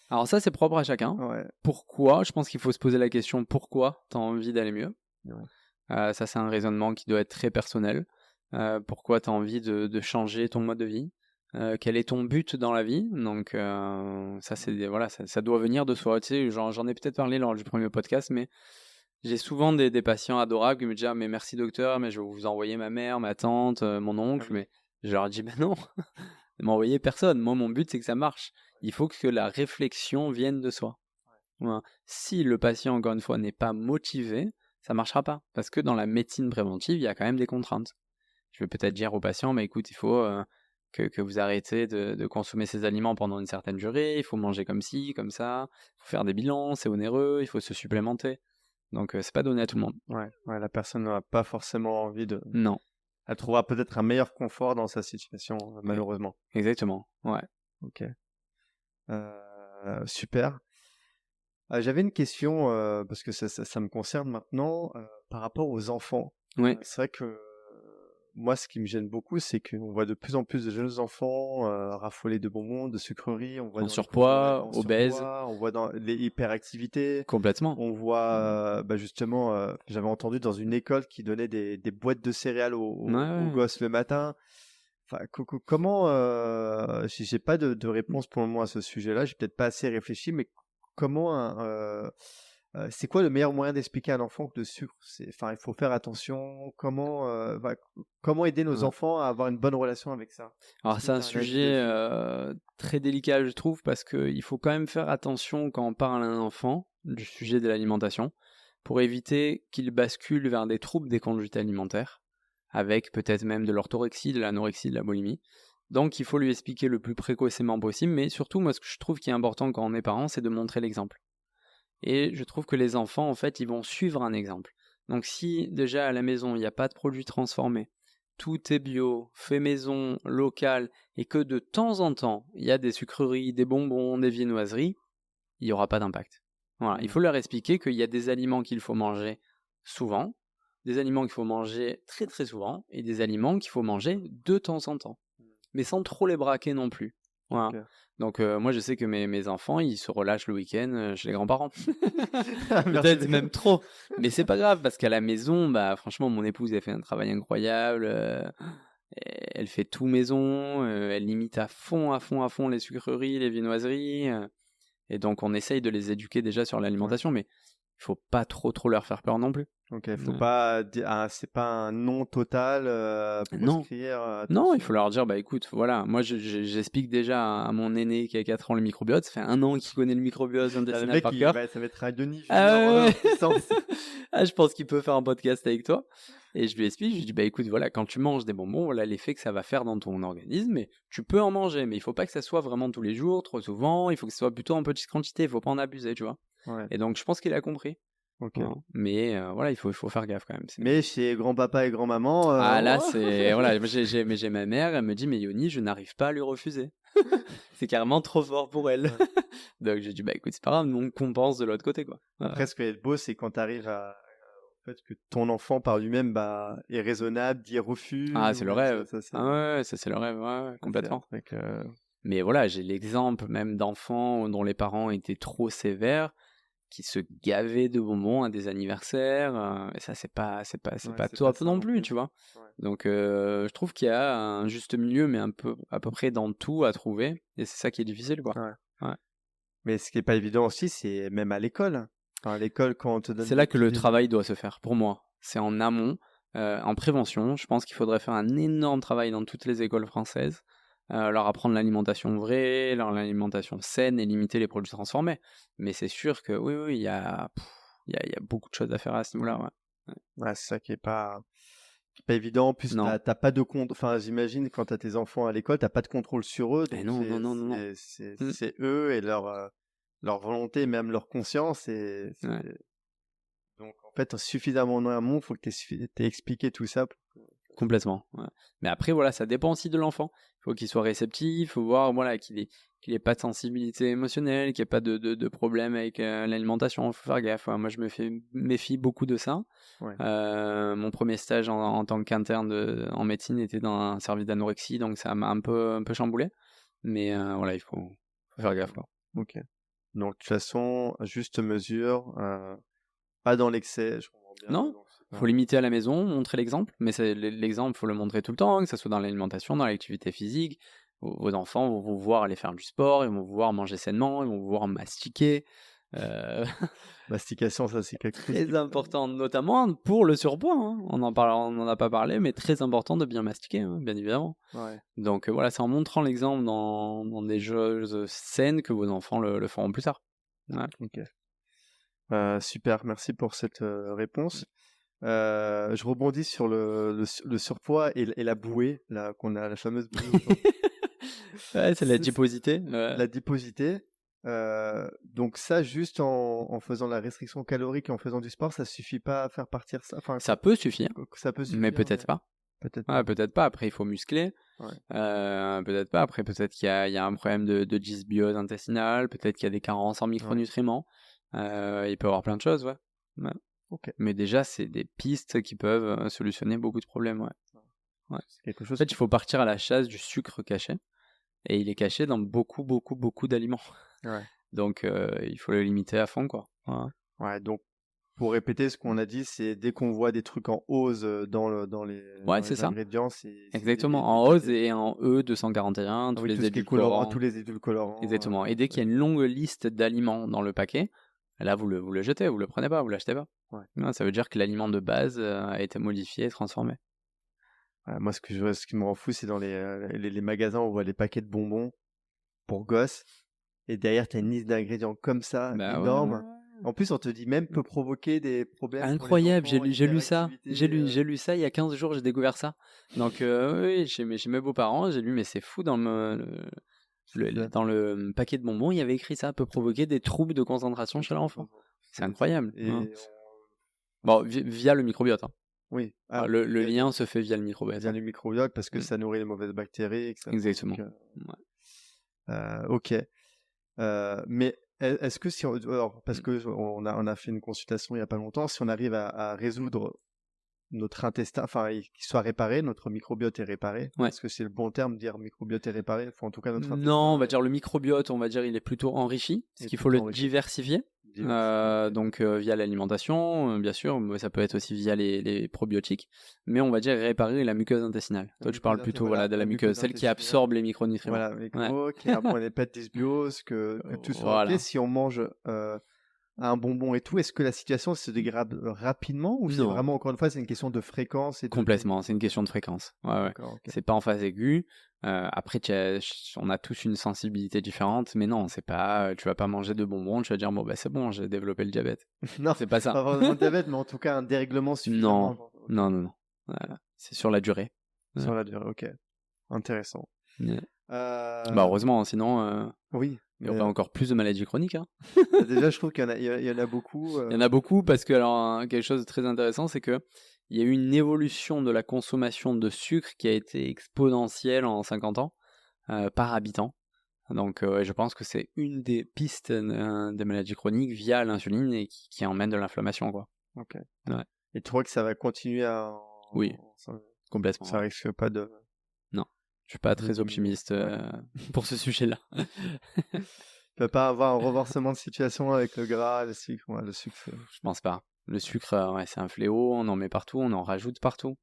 Alors ça, c'est propre à chacun. Ouais. Pourquoi ? Je pense qu'il faut se poser la question pourquoi tu as envie d'aller mieux. Ouais. Ça, c'est un raisonnement qui doit être très personnel. Pourquoi tu as envie de changer ton mode de vie ? Quel est ton but dans la vie ? Donc ça, ça doit venir de soi. Tu sais, j'en ai peut-être parlé lors du premier podcast, mais j'ai souvent des patients adorables qui me disent « Ah, mais merci docteur, mais je vais vous envoyer ma mère, ma tante, mon oncle. » Mais je leur dis « Ben non, ne m'envoyez personne. Moi, mon but, c'est que ça marche. Il faut que la réflexion vienne de soi. » Voilà. Si le patient, encore une fois, n'est pas motivé, ça ne marchera pas. Parce que dans la médecine préventive, il y a quand même des contraintes. Je vais peut-être dire au patient « Mais écoute, il faut que vous arrêtez de consommer ces aliments pendant une certaine durée. Il faut manger comme ci, comme ça. Il faut faire des bilans, c'est onéreux. Il faut se supplémenter. » Donc, c'est pas donné à tout le monde. Ouais, la personne n'a pas forcément envie de... Non. Elle trouvera peut-être un meilleur confort dans sa situation, malheureusement. Exactement, ouais. Ok. Super. J'avais une question, parce que ça me concerne maintenant, par rapport aux enfants. Ouais. C'est vrai que moi, ce qui me gêne beaucoup, c'est qu'on voit de plus en plus de jeunes enfants raffoler de bonbons, de sucreries. On voit en surpoids, obèses. On voit dans les hyperactivités. Complètement. On voit, justement, j'avais entendu dans une école qui donnait des boîtes de céréales aux gosses le matin. Enfin, comment, j'ai pas de réponse pour le moment à ce sujet-là, j'ai peut-être pas assez réfléchi, mais comment c'est quoi le meilleur moyen d'expliquer à un enfant que le sucre, il faut faire attention, comment aider nos enfants à avoir une bonne relation avec ça? Alors c'est un sujet très délicat, je trouve, parce qu'il faut quand même faire attention quand on parle à un enfant du sujet de l'alimentation, pour éviter qu'il bascule vers des troubles des conduites alimentaires, avec peut-être même de l'orthorexie, de l'anorexie, de la boulimie. Donc il faut lui expliquer le plus précocement possible, mais surtout, moi, ce que je trouve qui est important quand on est parent, c'est de montrer l'exemple. Et je trouve que les enfants, en fait, ils vont suivre un exemple. Donc si déjà à la maison, il n'y a pas de produits transformés, tout est bio, fait maison, local, et que de temps en temps, il y a des sucreries, des bonbons, des viennoiseries, il n'y aura pas d'impact. Voilà. Il faut leur expliquer qu'il y a des aliments qu'il faut manger souvent, des aliments qu'il faut manger très très souvent, et des aliments qu'il faut manger de temps en temps. Mais sans trop les braquer non plus. Voilà. Okay. Donc moi je sais que mes enfants ils se relâchent le week-end chez les grands-parents. Peut-être même trop. Mais c'est pas grave parce qu'à la maison, franchement mon épouse elle fait un travail incroyable. elle fait tout maison, elle limite à fond les sucreries, les viennoiseries. Et donc, on essaye de les éduquer déjà sur l'alimentation, mais il faut pas trop leur faire peur non plus. Ok, faut pas c'est pas un non total proscrire. Non, il faut leur dire, bah écoute, voilà, moi j'explique déjà à mon aîné qui a 4 ans le microbiote, ça fait 1 an qu'il connaît le microbiote intestinal par cœur. Ça va être un Denis Je pense qu'il peut faire un podcast avec toi. Et je lui explique, je lui dis, bah écoute, voilà, quand tu manges des bonbons, voilà l'effet que ça va faire dans ton organisme, et tu peux en manger, mais il faut pas que ça soit vraiment tous les jours, trop souvent, il faut que ce soit plutôt en petite quantité, il faut pas en abuser, tu vois. Ouais. Et donc je pense qu'il a compris. Okay. Voilà. Mais voilà, il faut faire gaffe quand même. Mais chez grand-papa et grand-maman... là, c'est... voilà, j'ai ma mère, elle me dit, mais Yoni, je n'arrive pas à lui refuser. C'est carrément trop fort pour elle. Donc j'ai dit, bah écoute, c'est pas grave, on compense de l'autre côté, quoi. Après, ce qui est beau, c'est quand tu arrives à... En fait, que ton enfant par lui-même est raisonnable, dit refuse. Ah, c'est le rêve. Ça, c'est le rêve, ouais, complètement. Avec, Mais voilà, j'ai l'exemple même d'enfants dont les parents étaient trop sévères, qui se gavaient de bonbons à des anniversaires, et ça c'est pas top non plus, tu vois. Ouais. Donc je trouve qu'il y a un juste milieu, mais à peu près dans tout à trouver, et c'est ça qui est difficile, quoi. Ouais. Mais ce qui est pas évident aussi, c'est même à l'école. Enfin, à l'école, quand on te donne... C'est là que le travail doit se faire, pour moi. C'est en amont, en prévention. Je pense qu'il faudrait faire un énorme travail dans toutes les écoles françaises, leur apprendre l'alimentation vraie, l'alimentation saine et limiter les produits transformés. Mais c'est sûr que oui, il y a beaucoup de choses à faire à ce niveau-là. Ouais, c'est ça qui est pas évident. En plus, t'as pas de compte. Enfin, j'imagine quand t'as tes enfants à l'école, t'as pas de contrôle sur eux. Donc non. C'est eux et leur volonté, même leur conscience. Donc, en fait, suffisamment en amont, il faut que t'aies expliqué tout ça. Complètement. Ouais. Mais après, voilà, ça dépend aussi de l'enfant. Il faut qu'il soit réceptif, il faut voir voilà, qu'il ait pas de sensibilité émotionnelle, qu'il n'y ait pas de problème avec l'alimentation. Il faut faire gaffe. Ouais. Moi, je me méfie beaucoup de ça. Ouais. Mon premier stage en tant qu'interne en médecine était dans un service d'anorexie, donc ça m'a un peu chamboulé. Mais voilà, il faut faire gaffe, quoi. Ok. Donc, de toute façon, juste mesure, pas dans l'excès. Je comprends bien. Non. Il faut limiter à la maison, montrer l'exemple, mais l'exemple, il faut le montrer tout le temps, que ce soit dans l'alimentation, dans l'activité physique. Vos enfants vont vous voir aller faire du sport, ils vont vous voir manger sainement, ils vont vous voir mastiquer. Mastication, ça c'est quelque chose très important, notamment pour le surpoids. Hein. On n'en a pas parlé, mais très important de bien mastiquer, hein, bien évidemment. Ouais. Donc voilà, c'est en montrant l'exemple dans des choses saines que vos enfants le feront plus tard. Ouais. Ok. Super, merci pour cette réponse. Je rebondis sur le surpoids et la bouée, là, qu'on a, la fameuse bouée. Ouais, c'est l'adiposité. L'adiposité. Donc ça, juste en faisant la restriction calorique et en faisant du sport, ça suffit pas à faire partir ça. Enfin, ça peut suffire, mais peut-être pas. Peut-être pas. Après, il faut muscler. Ouais. Peut-être pas. Après, peut-être qu'il y a un problème de dysbiose intestinale. Peut-être qu'il y a des carences en micronutriments. Il peut y avoir plein de choses, ouais. Okay. Mais déjà, c'est des pistes qui peuvent solutionner beaucoup de problèmes, ouais. C'est quelque chose. En fait, il faut partir à la chasse du sucre caché. Et il est caché dans beaucoup d'aliments. Ouais. Donc, il faut le limiter à fond, quoi. Ouais, donc, pour répéter ce qu'on a dit, c'est dès qu'on voit des trucs en ose dans les ingrédients, c'est exactement, en ose et en E241, tous les édulcorants. Tous les édulcorants. Exactement. Et dès qu'il y a une longue liste d'aliments dans le paquet, là, vous le jetez, vous le prenez pas, vous l'achetez pas. Ouais. Non, ça veut dire que l'aliment de base a été modifié et transformé. Ouais, moi, ce qui me rend fou, c'est dans les magasins, on voit les paquets de bonbons pour gosses. Et derrière, tu as une liste d'ingrédients comme ça, énorme. Ouais. En plus, on te dit même peut provoquer des problèmes. Incroyable, j'ai lu ça. J'ai lu ça il y a 15 jours, j'ai découvert ça. Donc, oui, chez mes beaux-parents, j'ai lu, mais c'est fou, dans le paquet de bonbons, il y avait écrit ça, peut provoquer des troubles de concentration chez l'enfant. C'est incroyable. Bon, via le microbiote. Hein. Oui. Le lien se fait via le microbiote. Via le microbiote parce que ça nourrit les mauvaises bactéries. Etc. Exactement. Donc, ok. Mais est-ce que parce que on a fait une consultation il y a pas longtemps, si on arrive à résoudre notre intestin, enfin qu'il soit réparé, notre microbiote est réparé. Ouais. Est-ce que c'est le bon terme de dire microbiote est réparé? Enfin, en tout cas notre intestin. Non, on va dire le microbiote, on va dire il est plutôt enrichi, parce qu'il faut le diversifier. Donc via l'alimentation, bien sûr, mais ça peut être aussi via les probiotiques, mais on va dire réparer la muqueuse intestinale. Toi, tu parles plutôt de la muqueuse, celle qui absorbe les micronutriments. Voilà, les gros, qui apprend les pâtes dysbiose, que tout soit ok. Si on mange un bonbon et tout, est-ce que la situation se dégrade rapidement ou c'est vraiment, encore une fois, c'est une question de fréquence Complètement, c'est une question de fréquence. Ouais. C'est pas en phase aiguë. Après, on a tous une sensibilité différente, mais non, c'est pas. Tu vas pas manger de bonbons, tu vas dire c'est bon, j'ai développé le diabète. Non, c'est pas ça. Pas vraiment le diabète, mais en tout cas un dérèglement suffisant. Non. Voilà. C'est sur la durée. Sur la durée, ok. Intéressant. Heureusement, sinon. Oui. Il y aurait encore plus de maladies chroniques. Hein. Déjà, je trouve qu'il y en a beaucoup. Il y en a beaucoup parce que quelque chose de très intéressant, c'est que il y a eu une évolution de la consommation de sucre qui a été exponentielle en 50 ans par habitant. Donc je pense que c'est une des pistes des maladies chroniques via l'insuline et qui emmène de l'inflammation, quoi. Ok. Ouais. Et tu crois que ça va continuer à... Oui, complètement. Ça risque pas de... Non, je suis pas très optimiste pour ce sujet-là. Tu vas pas avoir un renversement de situation avec le gras, le sucre. Ouais, le sucre, je pense pas. Le sucre, c'est un fléau, on en met partout, on en rajoute partout.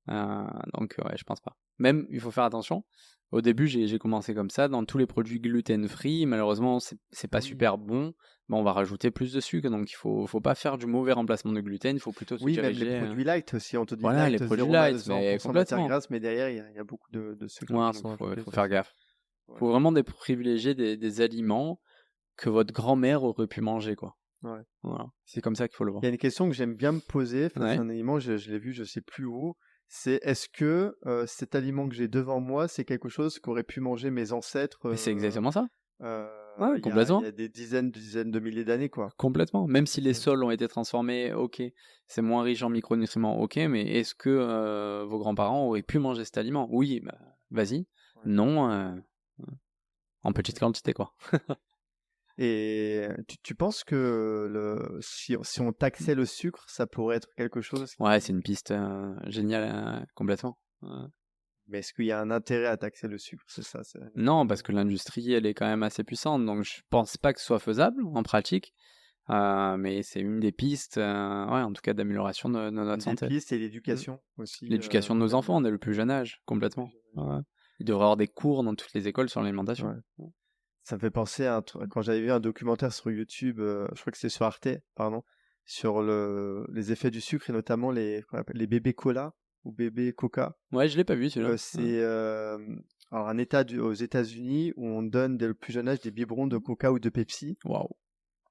Donc je pense pas. Même, il faut faire attention. Au début, j'ai commencé comme ça. Dans tous les produits gluten-free, malheureusement, c'est pas super bon. On va rajouter plus de sucre, donc il faut pas faire du mauvais remplacement de gluten. Il faut plutôt se diriger. Même les produits light aussi. On te dit les produits light, mais complètement. Grasse, mais derrière, il y a beaucoup de sucre. Ouais, faut faire gaffe. Il faut vraiment privilégier des aliments que votre grand-mère aurait pu manger, quoi. Ouais. Voilà. C'est comme ça qu'il faut le voir. Il y a une question que j'aime bien me poser face à un aliment, je l'ai vu, je sais plus où. C'est est-ce que cet aliment que j'ai devant moi, c'est quelque chose qu'auraient pu manger mes ancêtres c'est exactement ça. complètement. Il y a des dizaines de milliers d'années, quoi. Complètement. Même si les sols ont été transformés, ok, c'est moins riche en micronutriments, ok, mais est-ce que vos grands-parents auraient pu manger cet aliment? Oui, vas-y. Ouais. Non, en petite quantité, quoi. Et tu penses que si on taxait le sucre, ça pourrait être quelque chose c'est une piste géniale, complètement. Mais est-ce qu'il y a un intérêt à taxer le sucre? C'est ça. Non, parce que l'industrie, elle est quand même assez puissante, donc je pense pas que ce soit faisable en pratique. Mais c'est une des pistes, en tout cas d'amélioration de notre santé. Des pistes et l'éducation aussi. L'éducation de nos enfants dès le plus jeune âge, complètement. Il devrait y avoir des cours dans toutes les écoles sur l'alimentation. Ouais. Ça me fait penser à quand j'avais vu un documentaire sur YouTube, je crois que c'était sur Arte, sur les effets du sucre et notamment les bébés cola ou bébés coca. Ouais, je l'ai pas vu celui-là. C'est alors un état aux États-Unis où on donne dès le plus jeune âge des biberons de coca ou de Pepsi. Waouh.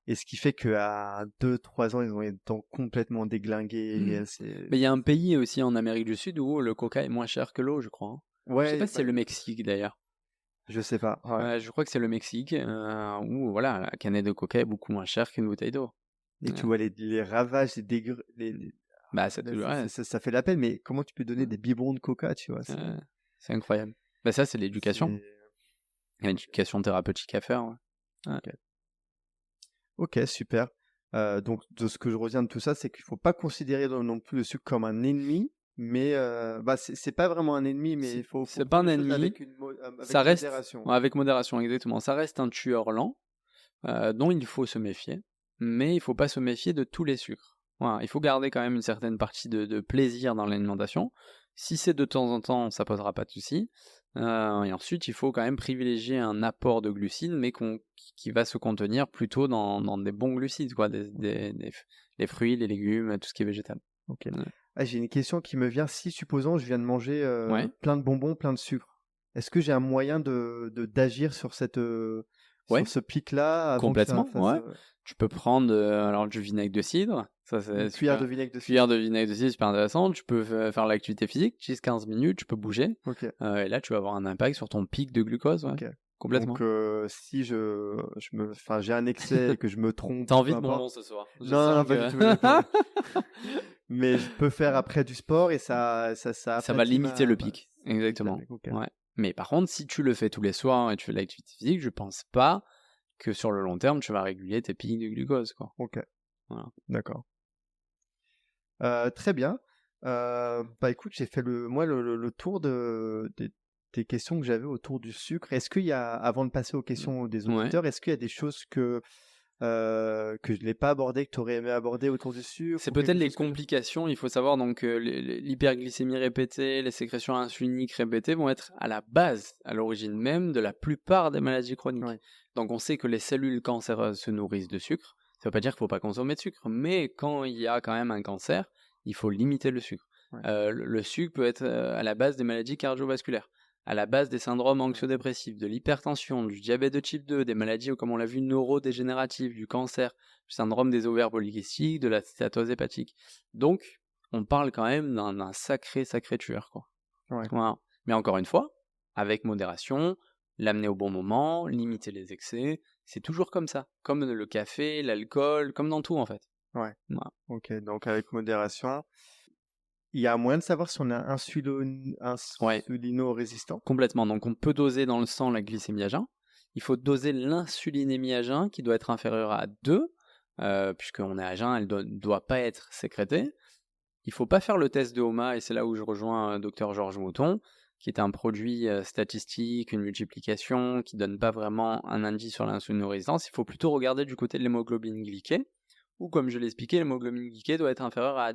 Et ce qui fait qu'à 2-3 ans, ils ont les dents complètement déglinguées. Mais il y a un pays aussi en Amérique du Sud où le coca est moins cher que l'eau, je crois. Je sais pas si c'est le Mexique d'ailleurs. Je sais pas. Ouais. Je crois que c'est le Mexique où la canette de coca est beaucoup moins chère qu'une bouteille d'eau. Et tu vois les ravages, ça fait la peine, mais comment tu peux donner des biberons de coca, tu vois? C'est incroyable. Ça, c'est l'éducation. Il y a une éducation thérapeutique à faire. Ouais. Ok, super. Donc, de ce que je retiens de tout ça, c'est qu'il ne faut pas considérer non plus le sucre comme un ennemi. Mais c'est pas vraiment un ennemi, mais il faut c'est pas un ennemi. Avec ça reste modération. Avec modération, exactement. Ça reste un tueur lent dont il faut se méfier, mais il faut pas se méfier de tous les sucres. Voilà, il faut garder quand même une certaine partie de plaisir dans l'alimentation. Si c'est de temps en temps, ça posera pas de soucis. Et ensuite, il faut quand même privilégier un apport de glucides, mais qui va se contenir plutôt dans des bons glucides, quoi, les fruits, les légumes, tout ce qui est végétal. Ok. J'ai une question qui me vient. Si, supposons, je viens de manger plein de bonbons, plein de sucre, est-ce que j'ai un moyen d'agir sur sur ce pic-là Complètement, Tu peux prendre du vinaigre de cidre. Ça, c'est une cuillère de vinaigre de cidre. Cuillère de vinaigre de cidre, super intéressant. Tu peux faire l'activité physique, 10-15 minutes, tu peux bouger. Okay. Et là, tu vas avoir un impact sur ton pic de glucose. Ouais. Okay. Complètement. Donc, si j'ai un excès et que je me trompe... T'as envie de bonbons ce soir? Non, pas du tout. Mais je peux faire après du sport et ça va limiter le pic. Exactement. Okay. Ouais. Mais par contre, si tu le fais tous les soirs et tu fais de l'activité physique, je pense pas que sur le long terme, tu vas réguler tes pics de glucose, quoi. Ok. Voilà. D'accord. Très bien. Écoute, j'ai fait le tour des questions que j'avais autour du sucre. Est-ce qu'il y a, avant de passer aux questions des auditeurs, est-ce qu'il y a des choses que que je n'ai pas abordé, que tu aurais aimé aborder autour du sucre? C'est ou peut-être quelque les chose que- complications. Il faut savoir donc l'hyperglycémie répétée, les sécrétions insuliniques répétées vont être à la base, à l'origine même de la plupart des maladies chroniques. Ouais. Donc on sait que les cellules cancéreuses se nourrissent de sucre. Ça ne veut pas dire qu'il ne faut pas consommer de sucre, mais quand il y a quand même un cancer, il faut limiter le sucre. Ouais. Le sucre peut être à la base des maladies cardiovasculaires, à la base des syndromes anxio-dépressifs, de l'hypertension, du diabète de type 2, des maladies, comme on l'a vu, neurodégénératives, du cancer, du syndrome des ovaires polykystiques, de la stéatose hépatique. Donc, on parle quand même d'un sacré tueur, quoi. Ouais. Voilà. Mais encore une fois, avec modération, l'amener au bon moment, limiter les excès, c'est toujours comme ça. Comme le café, l'alcool, comme dans tout en fait. Ouais. Voilà. Ok, donc avec modération. Il y a un moyen de savoir si on a insulino-résistant? Complètement. Donc on peut doser dans le sang la glycémie à jeun. Il faut doser l'insulinémie à jeun qui doit être inférieure à 2, puisqu'on est à jeun, elle ne doit pas être sécrétée. Il ne faut pas faire le test de HOMA, et c'est là où je rejoins Dr Georges Mouton, qui est un produit statistique, une multiplication, qui ne donne pas vraiment un indice sur l'insulinorésistance. Il faut plutôt regarder du côté de l'hémoglobine glyquée, où comme je l'ai expliqué, l'hémoglobine glyquée doit être inférieure à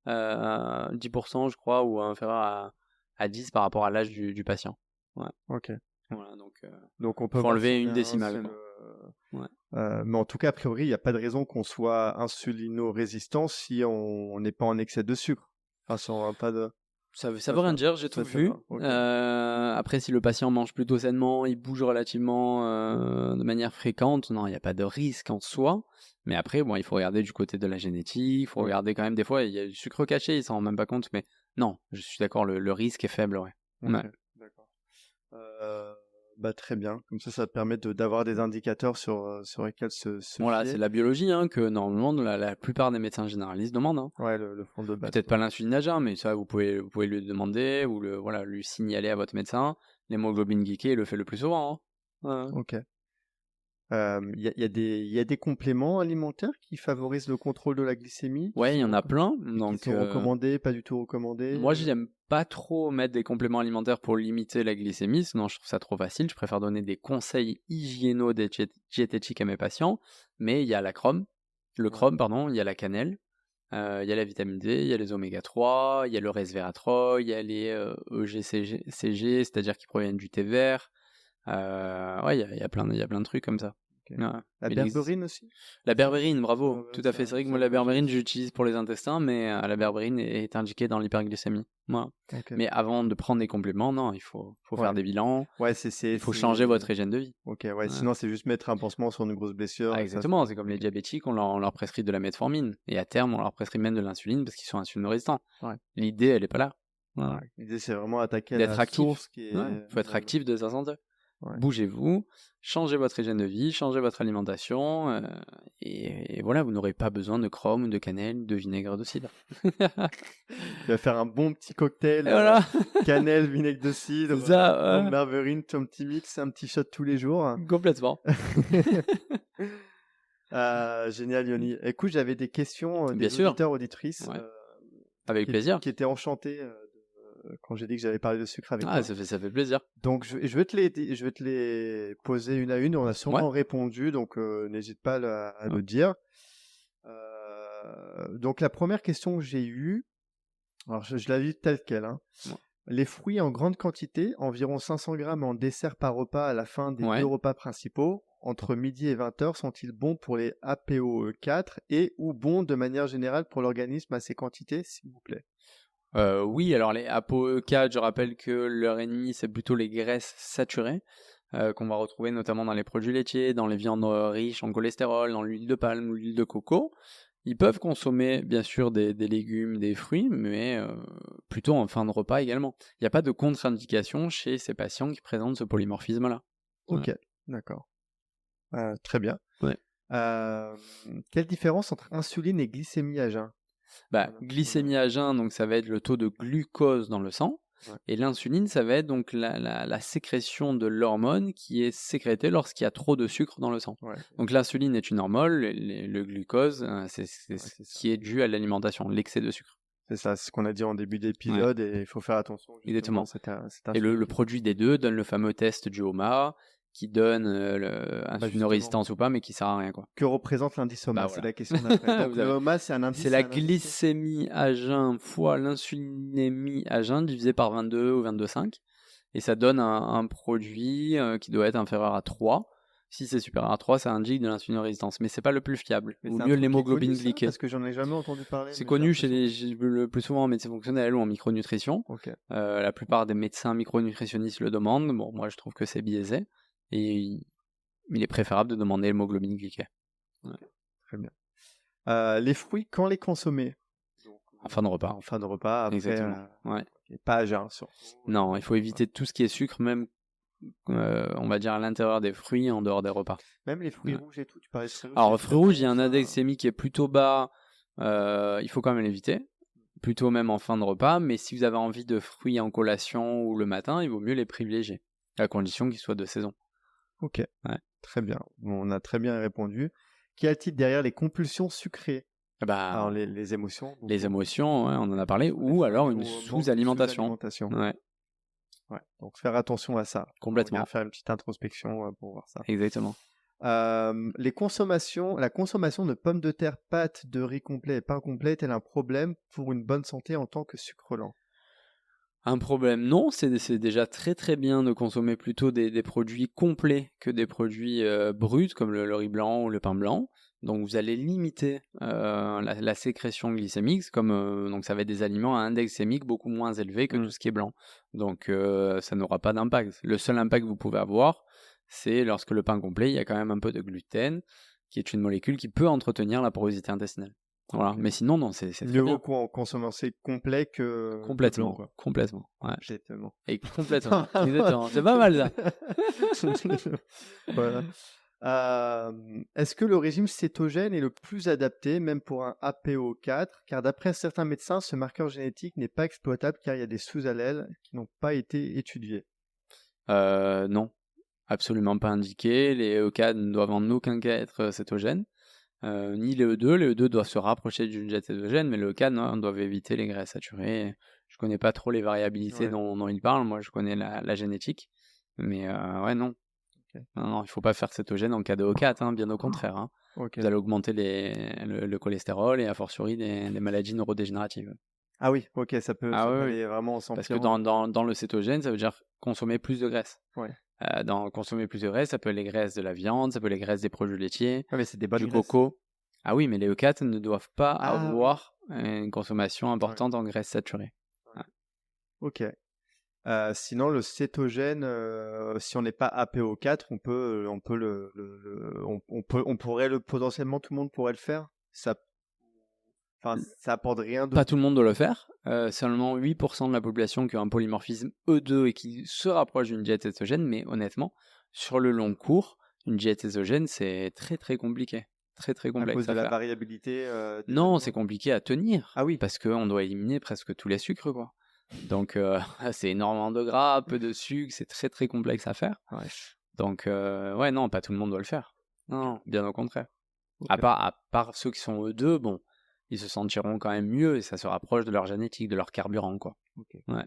10%, je crois, ou inférieur à 10 par rapport à l'âge du patient. Ouais. Ok. Voilà, Donc on peut faut voir enlever si on une a décimale, insul- quoi. Ouais. mais en tout cas, a priori, il n'y a pas de raison qu'on soit insulino-résistant si on n'est pas en excès de sucre. Enfin, si on n'a pas de... Ça veut rien dire, j'ai tout ça vu. va, ok. Après, si le patient mange plutôt sainement, il bouge relativement de manière fréquente, non, il n'y a pas de risque en soi. Mais après, bon, il faut regarder du côté de la génétique, il faut Ouais. regarder quand même, des fois, il y a du sucre caché, il s'en rend même pas compte. Mais non, je suis d'accord, le risque est faible, ouais. Ok, Ouais. d'accord. Très bien. Comme ça te permet d'avoir des indicateurs sur lesquels se Voilà, fier. c'est de la biologie hein, que normalement la plupart des médecins généralistes demandent. Hein. Ouais, le fond de base. Peut-être pas l'insuline à jeun, mais ça, vous pouvez lui demander ou lui signaler à votre médecin. L'hémoglobine glyquée le fait le plus souvent. Hein. Ouais. Ok. Il y a des compléments alimentaires qui favorisent le contrôle de la glycémie? Ouais, il y en a plein. Qui Donc, sont recommandés, pas du tout recommandés? moi, j'aime pas trop mettre des compléments alimentaires pour limiter la glycémie, sinon je trouve ça trop facile. Je préfère donner des conseils hygiéno-diététiques à mes patients. Mais il y a le chrome, il y a la cannelle, il y a la vitamine D, il y a les oméga 3, il y a le resveratrol, il y a les EGCG, c'est-à-dire qui proviennent du thé vert. Ouais, il y a plein de trucs comme ça. Ok. Ouais. La Mais berberine aussi? la berbérine, bravo, Ouais, tout à fait. C'est vrai que moi, la berbérine, j'utilise pour les intestins, mais la berbérine est indiquée dans l'hyperglycémie. Voilà. Ok. Mais avant de prendre des compléments, non, il faut faire Ouais. des bilans, Ouais, il faut changer votre hygiène de vie. Ok, ouais, sinon c'est juste mettre un pansement sur une grosse blessure. Ah, et ça, exactement, c'est comme les diabétiques, on leur prescrit de la metformine, et à terme, on leur prescrit même de l'insuline parce qu'ils sont insulino-résistants. Ouais. L'idée, elle est pas là. Voilà. Ouais. L'idée, c'est vraiment attaquer D'être la actif. source qui est... Il faut être actif de sa santé. Ouais. Bougez-vous, changez votre hygiène de vie, changez votre alimentation, et voilà, vous n'aurez pas besoin de chrome, de cannelle, de vinaigre de cidre. Tu vas faire un bon petit cocktail, Et voilà. cannelle, vinaigre de cidre, C'est ça, ouais. berberine, un petit mix, un petit shot tous les jours. Complètement. Génial, Yoni. Écoute, j'avais des questions Bien des sûr. auditeurs, auditrices, Ouais. Avec plaisir. qui étaient enchantés quand j'ai dit que j'avais parlé de sucre avec toi. Ah, ça fait plaisir. Donc, je vais te les poser une à une. On a sûrement répondu, donc n'hésite pas à le dire. Donc, la première question que j'ai eue, alors je la lis telle quelle. Hein. Ouais. Les fruits en grande quantité, environ 500 grammes en dessert par repas à la fin des 2 repas principaux, entre midi et 20h, sont-ils bons pour les APOE4 et ou bons de manière générale pour l'organisme à ces quantités, s'il vous plaît? Oui, alors les ApoE4, je rappelle que leur ennemi, c'est plutôt les graisses saturées, qu'on va retrouver notamment dans les produits laitiers, dans les viandes riches en cholestérol, dans l'huile de palme ou l'huile de coco. Ils peuvent consommer, bien sûr, des légumes, des fruits, mais plutôt en fin de repas également. Il n'y a pas de contre-indication chez ces patients qui présentent ce polymorphisme-là. Ok, d'accord. Très bien. Ouais. Quelle différence entre insuline et glycémie à jeun? Glycémie à jeun, donc ça va être le taux de glucose dans le sang. Ouais. Et l'insuline, ça va être donc la sécrétion de l'hormone qui est sécrétée lorsqu'il y a trop de sucre dans le sang. Ouais. Donc l'insuline est une hormone, le glucose, c'est ce qui est dû à l'alimentation, l'excès de sucre. C'est ça, c'est ce qu'on a dit en début d'épisode, et il faut faire attention. Exactement. Cette et le produit des deux donne le fameux test du HOMA, qui donne justement. insulinorésistance ou pas, mais qui sert à rien, quoi. Que représente l'indice OMA? Bah, C'est voilà. la question d'après. Donc, Vous le avez- OMA, c'est un indice. C'est la un indice- glycémie à jeun fois l'insulinémie à jeun divisé par 22 ou 22,5. Et ça donne un produit qui doit être inférieur à 3. Si c'est supérieur à 3, ça indique de l'insulinorésistance. Mais c'est pas le plus fiable. Mais Ou c'est un mieux truc qui est l'hémoglobine connu, ça, glyquée. Parce que j'en ai jamais entendu parler. C'est mais connu j'ai l'impression- le plus souvent en médecine fonctionnelle ou en micronutrition. Ok. La plupart des médecins micronutritionnistes le demandent. Bon, moi je trouve que c'est biaisé. Et il est préférable de demander l'hémoglobine glyquée. Très bien. Les fruits, quand les consommer? En fin de repas. En fin de repas, après. Exactement. Ouais. Ok, pas à jeun, surtout. Non, il faut éviter tout ce qui est sucre, même on va dire à l'intérieur des fruits, en dehors des repas. Même les fruits Ouais. rouges et tout, tu parlais de fruits rouges. Alors, c'est fruits rouges, il y a un ça- index glycémique qui est plutôt bas. Il faut quand même l'éviter. Plutôt même en fin de repas. Mais si vous avez envie de fruits en collation ou le matin, il vaut mieux les privilégier. À condition qu'ils soient de saison. Ok. Ouais. Très bien. Bon, on a très bien répondu. Qu'y a-t-il derrière les compulsions sucrées? Bah, Alors, les émotions. beaucoup. les émotions, ouais, on en a parlé. Ou alors une Ou sous-alimentation. sous-alimentation. Ouais, Ouais. Donc, faire attention à ça. complètement. On va faire une petite introspection pour voir ça. Exactement. La consommation de pommes de terre, pâtes, de riz complet et pain complet est-elle un problème pour une bonne santé en tant que sucre lent? Un problème, non, c'est déjà très très bien de consommer plutôt des produits complets que des produits bruts comme le riz blanc ou le pain blanc. Donc vous allez limiter la sécrétion glycémique, donc ça va être des aliments à index glycémique beaucoup moins élevé que tout ce qui est blanc. Donc ça n'aura pas d'impact. Le seul impact que vous pouvez avoir, c'est lorsque le pain complet, il y a quand même un peu de gluten, qui est une molécule qui peut entretenir la porosité intestinale. Voilà, Ok. mais sinon non, c'est très Mieux bien. vaut quoi en consommer c'est complet que Complètement, blanc, quoi. complètement. Ouais. Exactement. Et complètement. Exactement. C'est pas mal ça. Voilà. Est-ce que le régime cétogène est le plus adapté, même pour un APO4? Car d'après certains médecins, ce marqueur génétique n'est pas exploitable car il y a des sous-allèles qui n'ont pas été étudiés. Non, absolument pas indiqué. Les E4 ne doivent en aucun cas être cétogènes. Ni les E2. Les E2 doivent se rapprocher d'une diète cétogène, mais les E4 non, doivent éviter les graisses saturées. Je connais pas trop les variabilités Ouais. dont ils parlent. Moi, je connais la génétique. Mais ouais, non. Ok. Non, il faut pas faire cétogène en cas de E4, hein, bien au contraire. Hein. Ok. Vous allez augmenter le cholestérol et a fortiori des maladies neurodégénératives. Ah oui, ok, ça peut Ah oui, aller vraiment en Parce que s'empirant. dans le cétogène, ça veut dire consommer plus de graisse. Ouais. Dans consommer plus de graisse, ça peut être les graisses de la viande, ça peut être les graisses des produits laitiers, Ah mais c'est des bonnes du graisses. coco. Ah oui, mais les E4 ne doivent pas Ah oui. avoir une consommation importante en graisse saturée. Ok. Sinon, le cétogène, si on n'est pas APO4, on pourrait potentiellement tout le monde pourrait le faire. Ça apporte rien de. Pas tout le monde doit le faire. Seulement 8% de la population qui a un polymorphisme E2 et qui se rapproche d'une diète cétogène, mais honnêtement, sur le long cours, une diète cétogène, c'est très très compliqué. Très très À complexe cause de à la faire. variabilité. Des Non, aliments. c'est compliqué à tenir. Ah oui. Parce qu'on doit éliminer presque tous les sucres, quoi. Donc, c'est énormément de gras, peu de sucre, c'est très très complexe à faire. Ouais. Donc, ouais, non, pas tout le monde doit le faire. Non, bien au contraire. Ok. À part ceux qui sont E2, bon, ils se sentiront quand même mieux et ça se rapproche de leur génétique, de leur carburant, quoi. Ok. Ouais.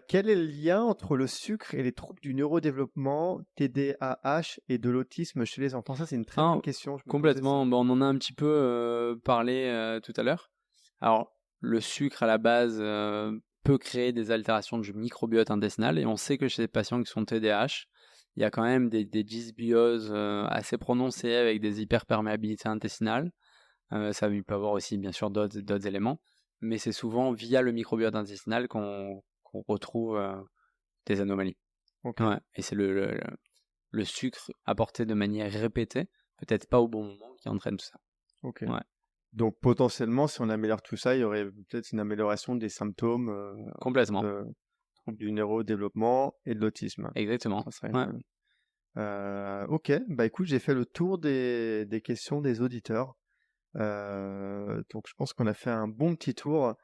Quel est le lien entre le sucre et les troubles du neurodéveloppement, TDAH et de l'autisme chez les enfants? Ça, c'est une très bonne question. Je me posais Complètement. Bon, on en a un petit peu parlé tout à l'heure. Alors, le sucre à la base peut créer des altérations du microbiote intestinal et on sait que chez les patients qui sont TDAH, il y a quand même des dysbioses assez prononcées avec des hyperperméabilités intestinales. Ça peut avoir aussi bien sûr d'autres éléments, mais c'est souvent via le microbiote intestinal qu'on retrouve des anomalies. ça. Ok. Ouais. Et c'est le sucre apporté de manière répétée, peut-être pas au bon moment, qui entraîne tout ça. Ok. Ouais. Donc potentiellement, si on améliore tout ça, il y aurait peut-être une amélioration des symptômes Complètement. de troubles du neurodéveloppement et de l'autisme. Exactement. Ça serait Ouais. ok, bah écoute, j'ai fait le tour des questions des auditeurs. Donc je pense qu'on a fait un bon petit tour.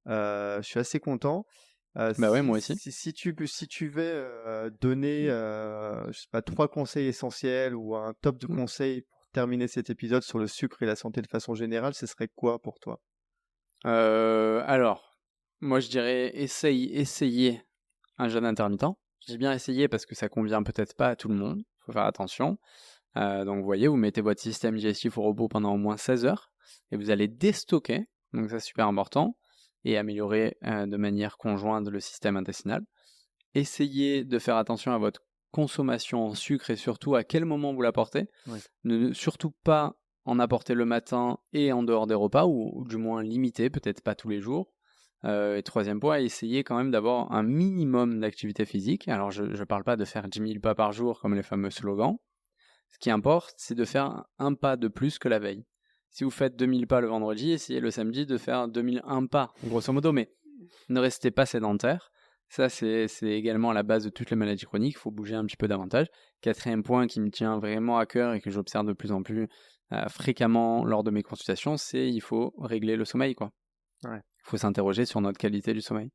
Je suis assez content. Bah ouais, moi aussi. Si tu veux donner, je sais pas, 3 conseils essentiels ou un top de conseils pour terminer cet épisode sur le sucre et la santé de façon générale, ce serait quoi pour toi? Alors, moi je dirais essayez un jeûne intermittent. J'ai bien essayé parce que ça convient peut-être pas à tout le monde, il faut faire attention. Donc vous voyez, vous mettez votre système digestif au repos pendant au moins 16 heures et vous allez déstocker, donc ça c'est super important, et améliorer de manière conjointe le système intestinal. Essayez de faire attention à votre consommation en sucre et surtout à quel moment vous l'apportez. Ouais. Ne surtout pas en apporter le matin et en dehors des repas, ou du moins limiter, peut-être pas tous les jours. Et troisième point, essayez quand même d'avoir un minimum d'activité physique. Alors je ne parle pas de faire 10 000 pas par jour comme les fameux slogans. Ce qui importe, c'est de faire un pas de plus que la veille. Si vous faites 2000 pas le vendredi, essayez le samedi de faire 2001 pas, grosso modo, mais ne restez pas sédentaire. Ça, c'est également à la base de toutes les maladies chroniques, il faut bouger un petit peu davantage. Quatrième point qui me tient vraiment à cœur et que j'observe de plus en plus fréquemment lors de mes consultations, c'est il faut régler le sommeil, quoi. Ouais. Il faut s'interroger sur notre qualité du sommeil.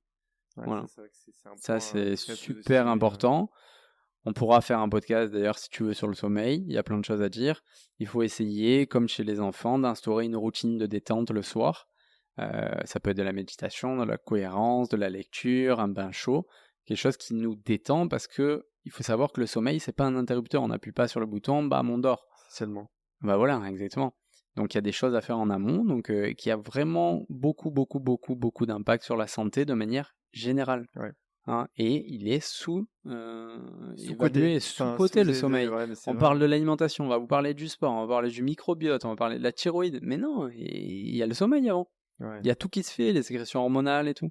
Ouais, Voilà. c'est vrai que c'est un Ça, point, c'est très super sous-estimé, important. On pourra faire un podcast d'ailleurs si tu veux sur le sommeil, il y a plein de choses à dire. Il faut essayer, comme chez les enfants, d'instaurer une routine de détente le soir. Ça peut être de la méditation, de la cohérence, de la lecture, un bain chaud, quelque chose qui nous détend parce que il faut savoir que le sommeil, c'est pas un interrupteur, on n'appuie pas sur le bouton, bam, on dort. Seulement. Bah voilà, exactement. Donc il y a des choses à faire en amont, donc qui a vraiment beaucoup d'impact sur la santé de manière générale. Ouais. Hein, et il est Sous-coté. sous-coté le sommeil. Ouais, mais c'est On vrai. parle de l'alimentation, on va vous parler du sport, on va parler du microbiote, on va parler de la thyroïde, mais non, il y a le sommeil avant. Ouais. Il y a tout qui se fait, les sécrétions hormonales et tout.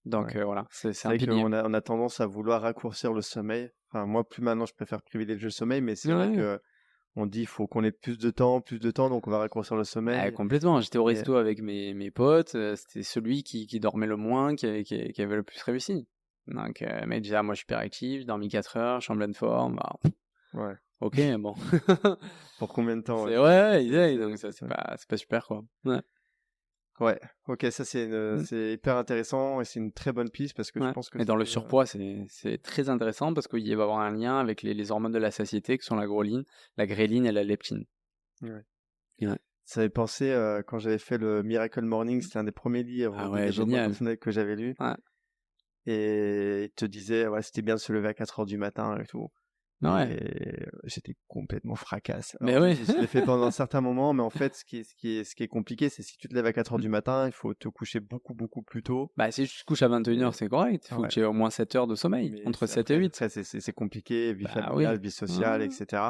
Donc Ouais. voilà, c'est C'est un vrai pilier. qu'on a tendance à vouloir raccourcir le sommeil. Enfin, moi, plus maintenant, je préfère privilégier le sommeil, mais c'est vrai Ouais. que on dit il faut qu'on ait plus de temps, donc on va raccourcir le sommeil. Complètement, j'étais au Et- resto avec mes potes, c'était celui qui dormait le moins, qui avait le plus réussi. Donc le mec disait, ah, moi je suis hyper actif, j'ai dormi 4 heures, je suis en pleine forme. Bah, Ouais. ok, bon. Pour combien de temps? C'est, Ouais. ouais, C'est- donc ça c'est- c'est pas super quoi. Ouais. Ouais. Ok, ça Mm. c'est hyper intéressant et c'est une très bonne piste parce que je Ouais. pense que Et dans le c'est, surpoids, c'est très intéressant parce qu'il va y avoir un lien avec les hormones de la satiété qui sont la gréline et la leptine. Ça avait pensé quand j'avais fait le Miracle Morning, c'était un des premiers livres Ah de ouais, développement génial. personnel que j'avais lu. Ouais. Et il te disait, ouais, c'était bien de se lever à 4 heures du matin et tout. Ouais. Et j'étais complètement fracasse. Mais Alors, ouais. je l'ai fait pendant un certain moment, mais en fait, ce qui est compliqué, c'est si tu te lèves à 4 heures du matin, il faut te coucher beaucoup plus tôt. Bah, si tu te couches à 21h, c'est correct. Il faut Ouais. que tu aies au moins 7 heures de sommeil, Mais entre c'est 7 et après- 8. après, c'est compliqué, vie Bah familiale, oui. vie sociale, Ouais. etc.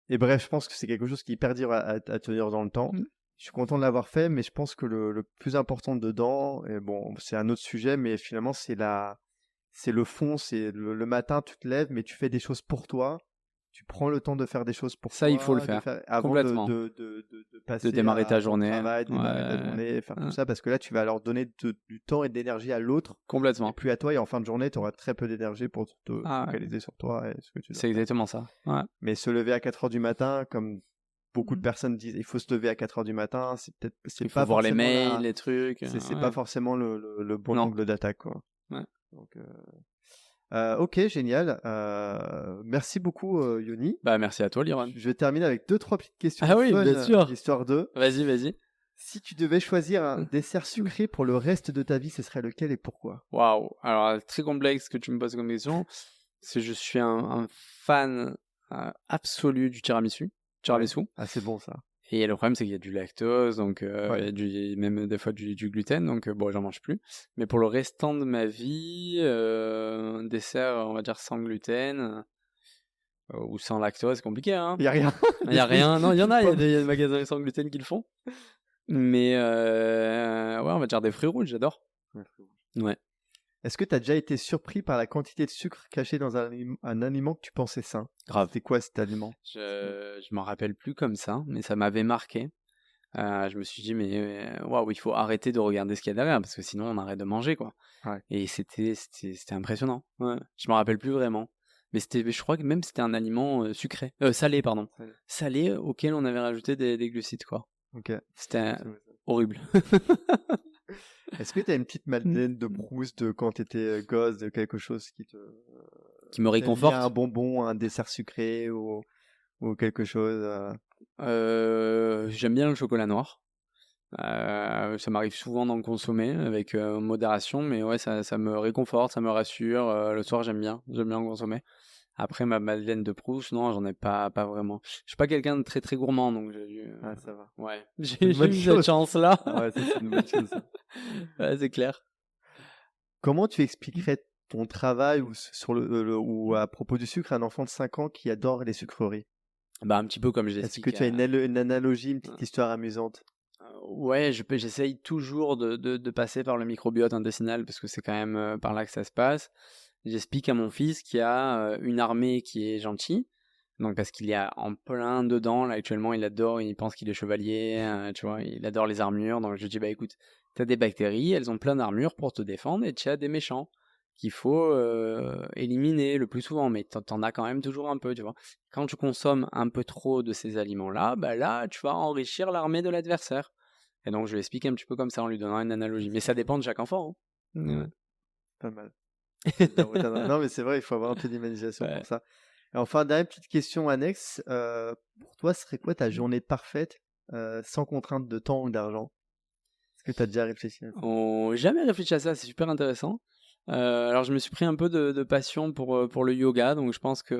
Et bref, je pense que c'est quelque chose qui est hyper dur à tenir dans le temps. Mm. Je suis content de l'avoir fait, mais je pense que le plus important dedans, et bon, c'est un autre sujet, mais finalement, c'est le fond, c'est le matin, tu te lèves, mais tu fais des choses pour toi. Tu prends le temps de faire des choses pour Ça, toi. il faut le faire. Avant Complètement. de passer De démarrer ta à ton journée. travail, de démarrer ta Ouais. journée, faire tout Ouais. ça, parce que là, tu vas alors donner du temps et de l'énergie à l'autre, et Complètement. puis à toi, et en fin de journée, tu auras très peu d'énergie pour te Ah ouais. focaliser sur toi et ce que tu dois C'est faire. exactement ça. Ouais. Mais se lever à 4 heures du matin, comme beaucoup de Mm. personnes disent, il faut se lever à 4 heures du matin, c'est Il faut pas voir les forcément mails, les trucs. c'est Ouais. pas forcément le bon Non. angle d'attaque, quoi. Ouais. Donc, ok, génial. Merci beaucoup, Yoni. Bah, merci à toi, Liron. Je vais terminer avec 2-3 petites questions Ah oui, fun, bien sûr. histoire de. Vas-y. Si tu devais choisir un dessert sucré pour le reste de ta vie, ce serait lequel et pourquoi? Waouh. Alors, très complexe que tu me poses comme question. Parce que je suis un fan absolu du tiramisu. Ah, c'est bon ça. Et le problème, c'est qu'il y a du lactose, donc il y a même des fois du gluten, donc bon, j'en mange plus. Mais pour le restant de ma vie, un dessert, on va dire sans gluten ou sans lactose, c'est compliqué, hein. Il y a rien. Il y a rien. Non, il y en a, il y a des magasins sans gluten qui le font. Mais ouais, on va dire des fruits rouges, j'adore. Ouais. Est-ce que tu as déjà été surpris par la quantité de sucre cachée dans un aliment que tu pensais sain? Grave. C'était quoi cet aliment? Je m'en rappelle plus comme ça, mais ça m'avait marqué. Je me suis dit, mais waouh, il faut arrêter de regarder ce qu'il y a derrière, parce que sinon on arrête de manger, quoi. Ouais. Et c'était impressionnant. Ouais. Je me rappelle plus vraiment. Mais je crois que même c'était un aliment salé, pardon. Salé auquel on avait rajouté des glucides, quoi. Ok. C'était horrible. Est-ce que tu as une petite Madeleine de Proust de quand tu étais gosse, de quelque chose qui me réconforte? Un bonbon, un dessert sucré ou quelque chose J'aime bien le chocolat noir. Ça m'arrive souvent d'en consommer avec modération, mais ouais, ça me réconforte, ça me rassure. Le soir, j'aime bien en consommer. Après, ma Madeleine de Proust, non, j'en ai pas vraiment. Je suis pas quelqu'un de très très gourmand, donc j'ai dû, Ah, ça va. ouais, C'est une j'ai bonne eu cette chose. chance-là. Ouais, ça, c'est une bonne chose, ça. Ouais, c'est clair. Comment tu expliquerais ton travail sur ou à propos du sucre à un enfant de 5 ans qui adore les sucreries? Bah, un petit peu comme je Est-ce que l'explique tu as une analogie, une euh, petite histoire amusante? ouais, j'essaye toujours de passer par le microbiote intestinal parce que c'est quand même par là que ça se passe. J'explique à mon fils qu'il y a une armée qui est gentille, donc parce qu'il y a en plein dedans, là actuellement il adore, il pense qu'il est chevalier, tu vois, il adore les armures, donc je lui dis bah écoute, t'as des bactéries, elles ont plein d'armures pour te défendre et tu as des méchants qu'il faut éliminer le plus souvent, mais t'en as quand même toujours un peu, tu vois. Quand tu consommes un peu trop de ces aliments-là, bah là tu vas enrichir l'armée de l'adversaire. Et donc je lui explique un petit peu comme ça en lui donnant une analogie, mais ça dépend de chaque enfant. Hein. Ouais, pas mal. Non, mais c'est vrai, il faut avoir un peu d'imagination Ouais. pour ça. Et enfin, dernière petite question annexe. Pour toi, ce serait quoi ta journée parfaite sans contrainte de temps ou d'argent? Est-ce que tu as déjà réfléchi à ça? Jamais réfléchi à ça, c'est super intéressant. Alors je me suis pris un peu de passion pour le yoga, donc je pense que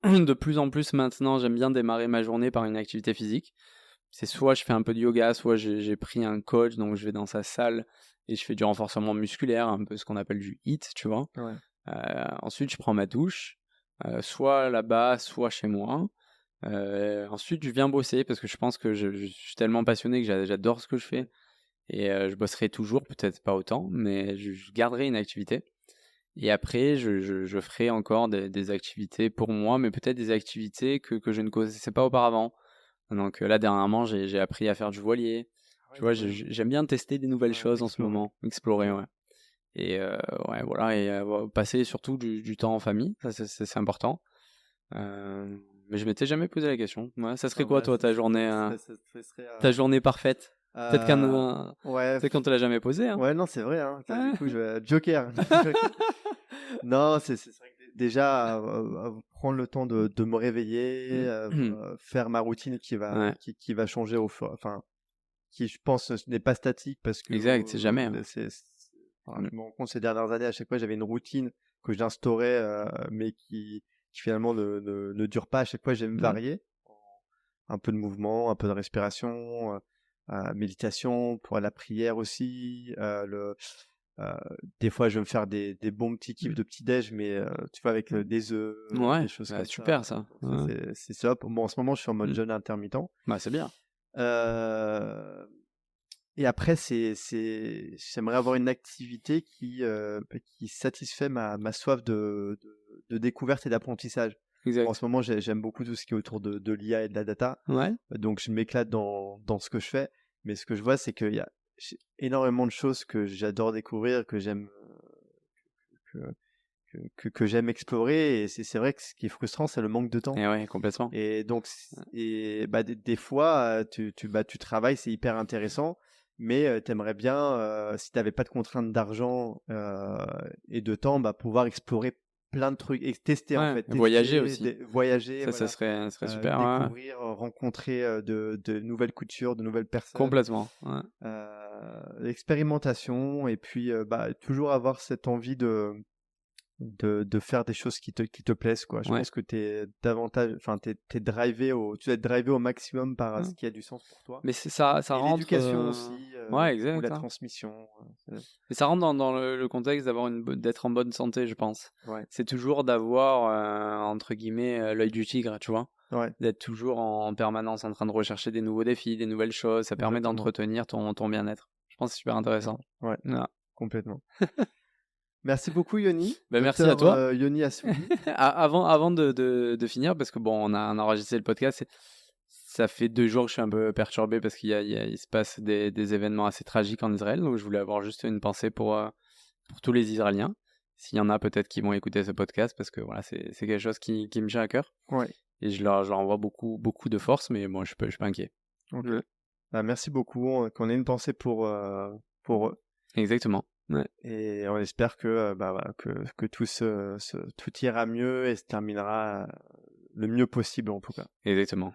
de plus en plus maintenant j'aime bien démarrer ma journée par une activité physique. C'est soit je fais un peu de yoga, soit j'ai pris un coach, donc je vais dans sa salle et je fais du renforcement musculaire, un peu ce qu'on appelle du HIIT, tu vois. Ouais. Ensuite je prends ma douche, soit là-bas, soit chez moi. Ensuite je viens bosser parce que je pense que je suis tellement passionné que j'adore ce que je fais. Et je bosserai toujours, peut-être pas autant, mais je garderai une activité. Et après, je ferai encore des activités pour moi, mais peut-être des activités que je ne connaissais pas auparavant. Donc là, dernièrement, j'ai appris à faire du voilier. Tu vois, j'aime bien tester des nouvelles choses en ce explorer. moment, explorer, ouais. Et ouais, voilà, et passer surtout du temps en famille, ça c'est important. Mais je m'étais jamais posé la question. Ouais, ça serait quoi, toi, ta journée, ta journée parfaite? Peut-être ouais, peut-être qu'on te l'a jamais posé, hein. ouais, non, c'est vrai, hein. Du Ah. coup, Joker. Non, c'est vrai que déjà, prendre le temps de me réveiller, faire ma routine Ouais, qui va changer enfin, qui, je pense, n'est pas statique parce que exact, c'est jamais. Ouais. enfin, je me rends compte ces dernières années, à chaque fois, j'avais une routine que j'instaurais, mais qui finalement ne dure pas. À chaque fois, j'aime Ouais. varier. Un peu de mouvement, un peu de respiration, méditation, pour la prière aussi. Des fois, je vais me faire des bons petits kiffs de petit-déj, mais tu vois, avec des œufs, Ouais, des choses bah, comme super ça. ça. Donc ça, Ouais. c'est top. Bon, en ce moment, je suis en mode Mm. jeûne intermittent. Bah, c'est bien. Euh, et après, j'aimerais avoir une activité qui satisfait ma soif de découverte et d'apprentissage. En Exact. ce moment, j'aime beaucoup tout ce qui est autour de l'IA et de la data. Ouais. Donc, je m'éclate dans ce que je fais. Mais ce que je vois, c'est qu'il y a énormément de choses que j'adore découvrir, que j'aime que j'aime explorer. Et c'est vrai que ce qui est frustrant, c'est le manque de temps. Et ouais, complètement. Et donc, des fois, tu travailles, c'est hyper intéressant, mais t'aimerais bien, si t'avais pas de contraintes d'argent et de temps, pouvoir explorer plein de trucs et tester en Ouais, fait, et voyager tester, aussi. voyager, Ça voilà, serait super. Ouais. découvrir, rencontrer de nouvelles cultures, de nouvelles personnes, Complètement. Ouais. l'expérimentation et puis toujours avoir cette envie de faire des choses qui te plaisent, quoi. Je Ouais. pense que t'es drivé tu dois être drivé au maximum par Ouais. ce qui a du sens pour toi. Mais ça Et rentre. l'éducation aussi, Ouais, ou exact. la Hein. transmission. Et ça rentre dans le contexte d'être en bonne santé, je pense. Ouais, C'est toujours d'avoir, entre guillemets, l'œil du tigre, tu vois. ouais, D'être toujours en permanence en train de rechercher des nouveaux défis, des nouvelles choses. Ça permet exactement. d'entretenir ton bien-être. Je pense que c'est super intéressant. Ouais, Voilà. complètement. Merci beaucoup, Yoni. Ben, merci à toi. Yoni Assouli. Avant de finir, parce que bon, on a enregistré le podcast, ça fait 2 jours que je suis un peu perturbé parce il se passe des événements assez tragiques en Israël, donc je voulais avoir juste une pensée pour tous les Israéliens. S'il y en a peut-être qui vont écouter ce podcast, parce que voilà, c'est quelque chose qui me tient à cœur. Ouais. Et je leur envoie beaucoup, beaucoup de force, mais bon, je suis pas inquiet. Ok. Merci beaucoup. Qu'on ait une pensée pour eux. Exactement. Ouais. Et on espère que que tout ira mieux et se terminera le mieux possible en tout cas. Exactement.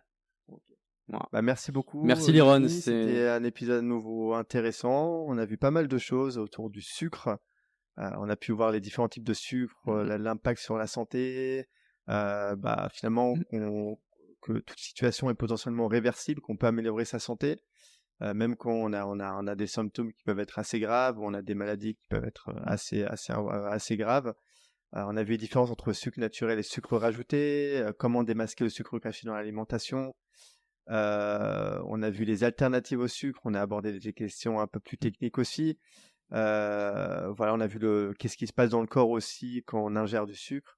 Voilà. Bah, merci beaucoup. Merci Liron, Yoni. C'était un épisode nouveau intéressant. On a vu pas mal de choses autour du sucre. On a pu voir les différents types de sucre, l'impact sur la santé. Finalement, que toute situation est potentiellement réversible, qu'on peut améliorer sa santé. Même quand on a des symptômes qui peuvent être assez graves, ou on a des maladies qui peuvent être assez graves. On a vu les différences entre sucre naturel et sucre rajouté, comment démasquer le sucre caché dans l'alimentation. On a vu les alternatives au sucre, on a abordé des questions un peu plus techniques aussi. On a vu qu'est-ce qui se passe dans le corps aussi quand on ingère du sucre.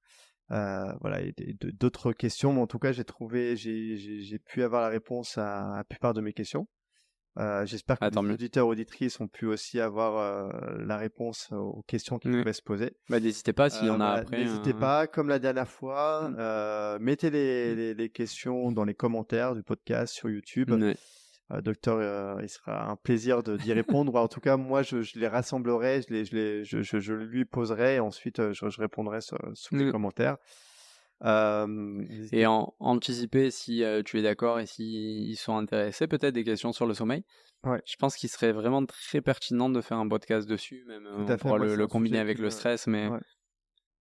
Et d'autres questions, mais en tout cas, j'ai pu avoir la réponse à la plupart de mes questions. J'espère que les auditeurs auditrices ont pu aussi avoir la réponse aux questions qui pouvaient se poser. N'hésitez pas s'il y en a après. N'hésitez pas, comme la dernière fois, mettez les questions dans les commentaires du podcast sur YouTube. Docteur, il sera un plaisir d'y répondre. En tout cas, moi, je les rassemblerai, je lui poserai et ensuite je répondrai sous les commentaires. Et anticiper si tu es d'accord et s'ils sont intéressés, peut-être des questions sur le sommeil. Ouais. Je pense qu'il serait vraiment très pertinent de faire un podcast dessus, même on pourra le combiner avec le stress, mais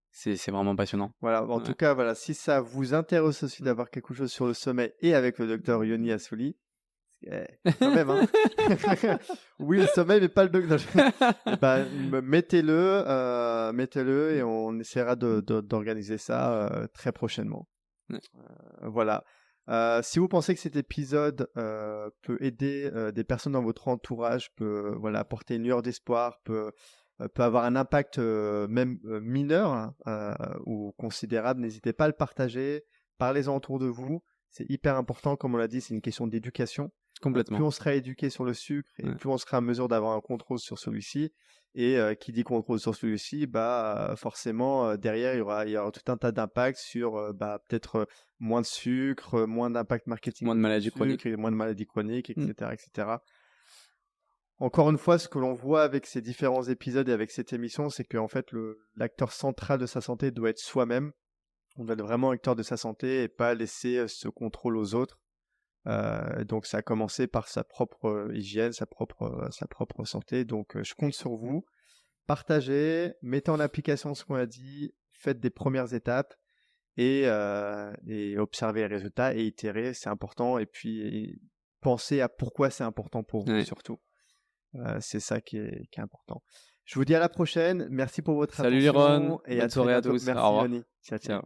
c'est vraiment passionnant. Voilà, en tout cas, voilà, si ça vous intéresse aussi d'avoir quelque chose sur le sommeil et avec le docteur Yoni Assouli, quand même, hein. Oui, le sommeil, mais pas le docteur. Mettez-le et on essaiera d'organiser ça très prochainement. Voilà. Si vous pensez que cet épisode peut aider des personnes dans votre entourage, peut apporter une lueur d'espoir, peut avoir un impact même mineur ou considérable, n'hésitez pas à le partager. Parlez-en autour de vous. C'est hyper important, comme on l'a dit, c'est une question d'éducation. Complètement. Plus on sera éduqué sur le sucre, et plus on sera en mesure d'avoir un contrôle sur celui-ci. Et qui dit contrôle sur celui-ci, forcément, derrière, il y aura tout un tas d'impacts sur peut-être moins de sucre, moins d'impact marketing, moins de maladies chroniques, etc., etc. Encore une fois, ce que l'on voit avec ces différents épisodes et avec cette émission, c'est qu'en fait, l'acteur central de sa santé doit être soi-même. On doit être vraiment acteur de sa santé et pas laisser ce contrôle aux autres. Donc ça a commencé par sa propre hygiène, sa propre santé. Donc je compte sur vous. Partagez, mettez en application ce qu'on a dit, faites des premières étapes et observez les résultats et itérez, c'est important. Et puis pensez à pourquoi c'est important pour vous surtout. C'est ça qui est important. Je vous dis à la prochaine. Merci pour votre attention. Salut Liron. Et bonne soirée à tous. Merci Yoni. Ciao.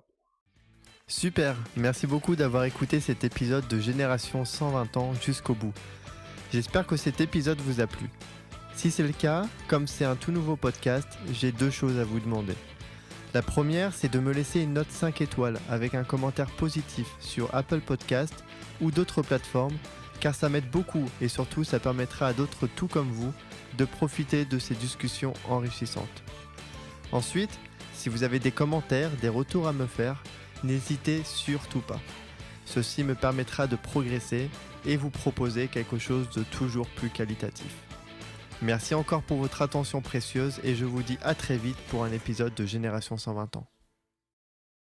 Super, merci beaucoup d'avoir écouté cet épisode de Génération 120 ans jusqu'au bout. J'espère que cet épisode vous a plu. Si c'est le cas, comme c'est un tout nouveau podcast, j'ai 2 choses à vous demander. La première, c'est de me laisser une note 5 étoiles avec un commentaire positif sur Apple Podcast ou d'autres plateformes, car ça m'aide beaucoup et surtout ça permettra à d'autres tout comme vous de profiter de ces discussions enrichissantes. Ensuite, si vous avez des commentaires, des retours à me faire, n'hésitez surtout pas. Ceci me permettra de progresser et vous proposer quelque chose de toujours plus qualitatif. Merci encore pour votre attention précieuse et je vous dis à très vite pour un épisode de Génération 120 ans.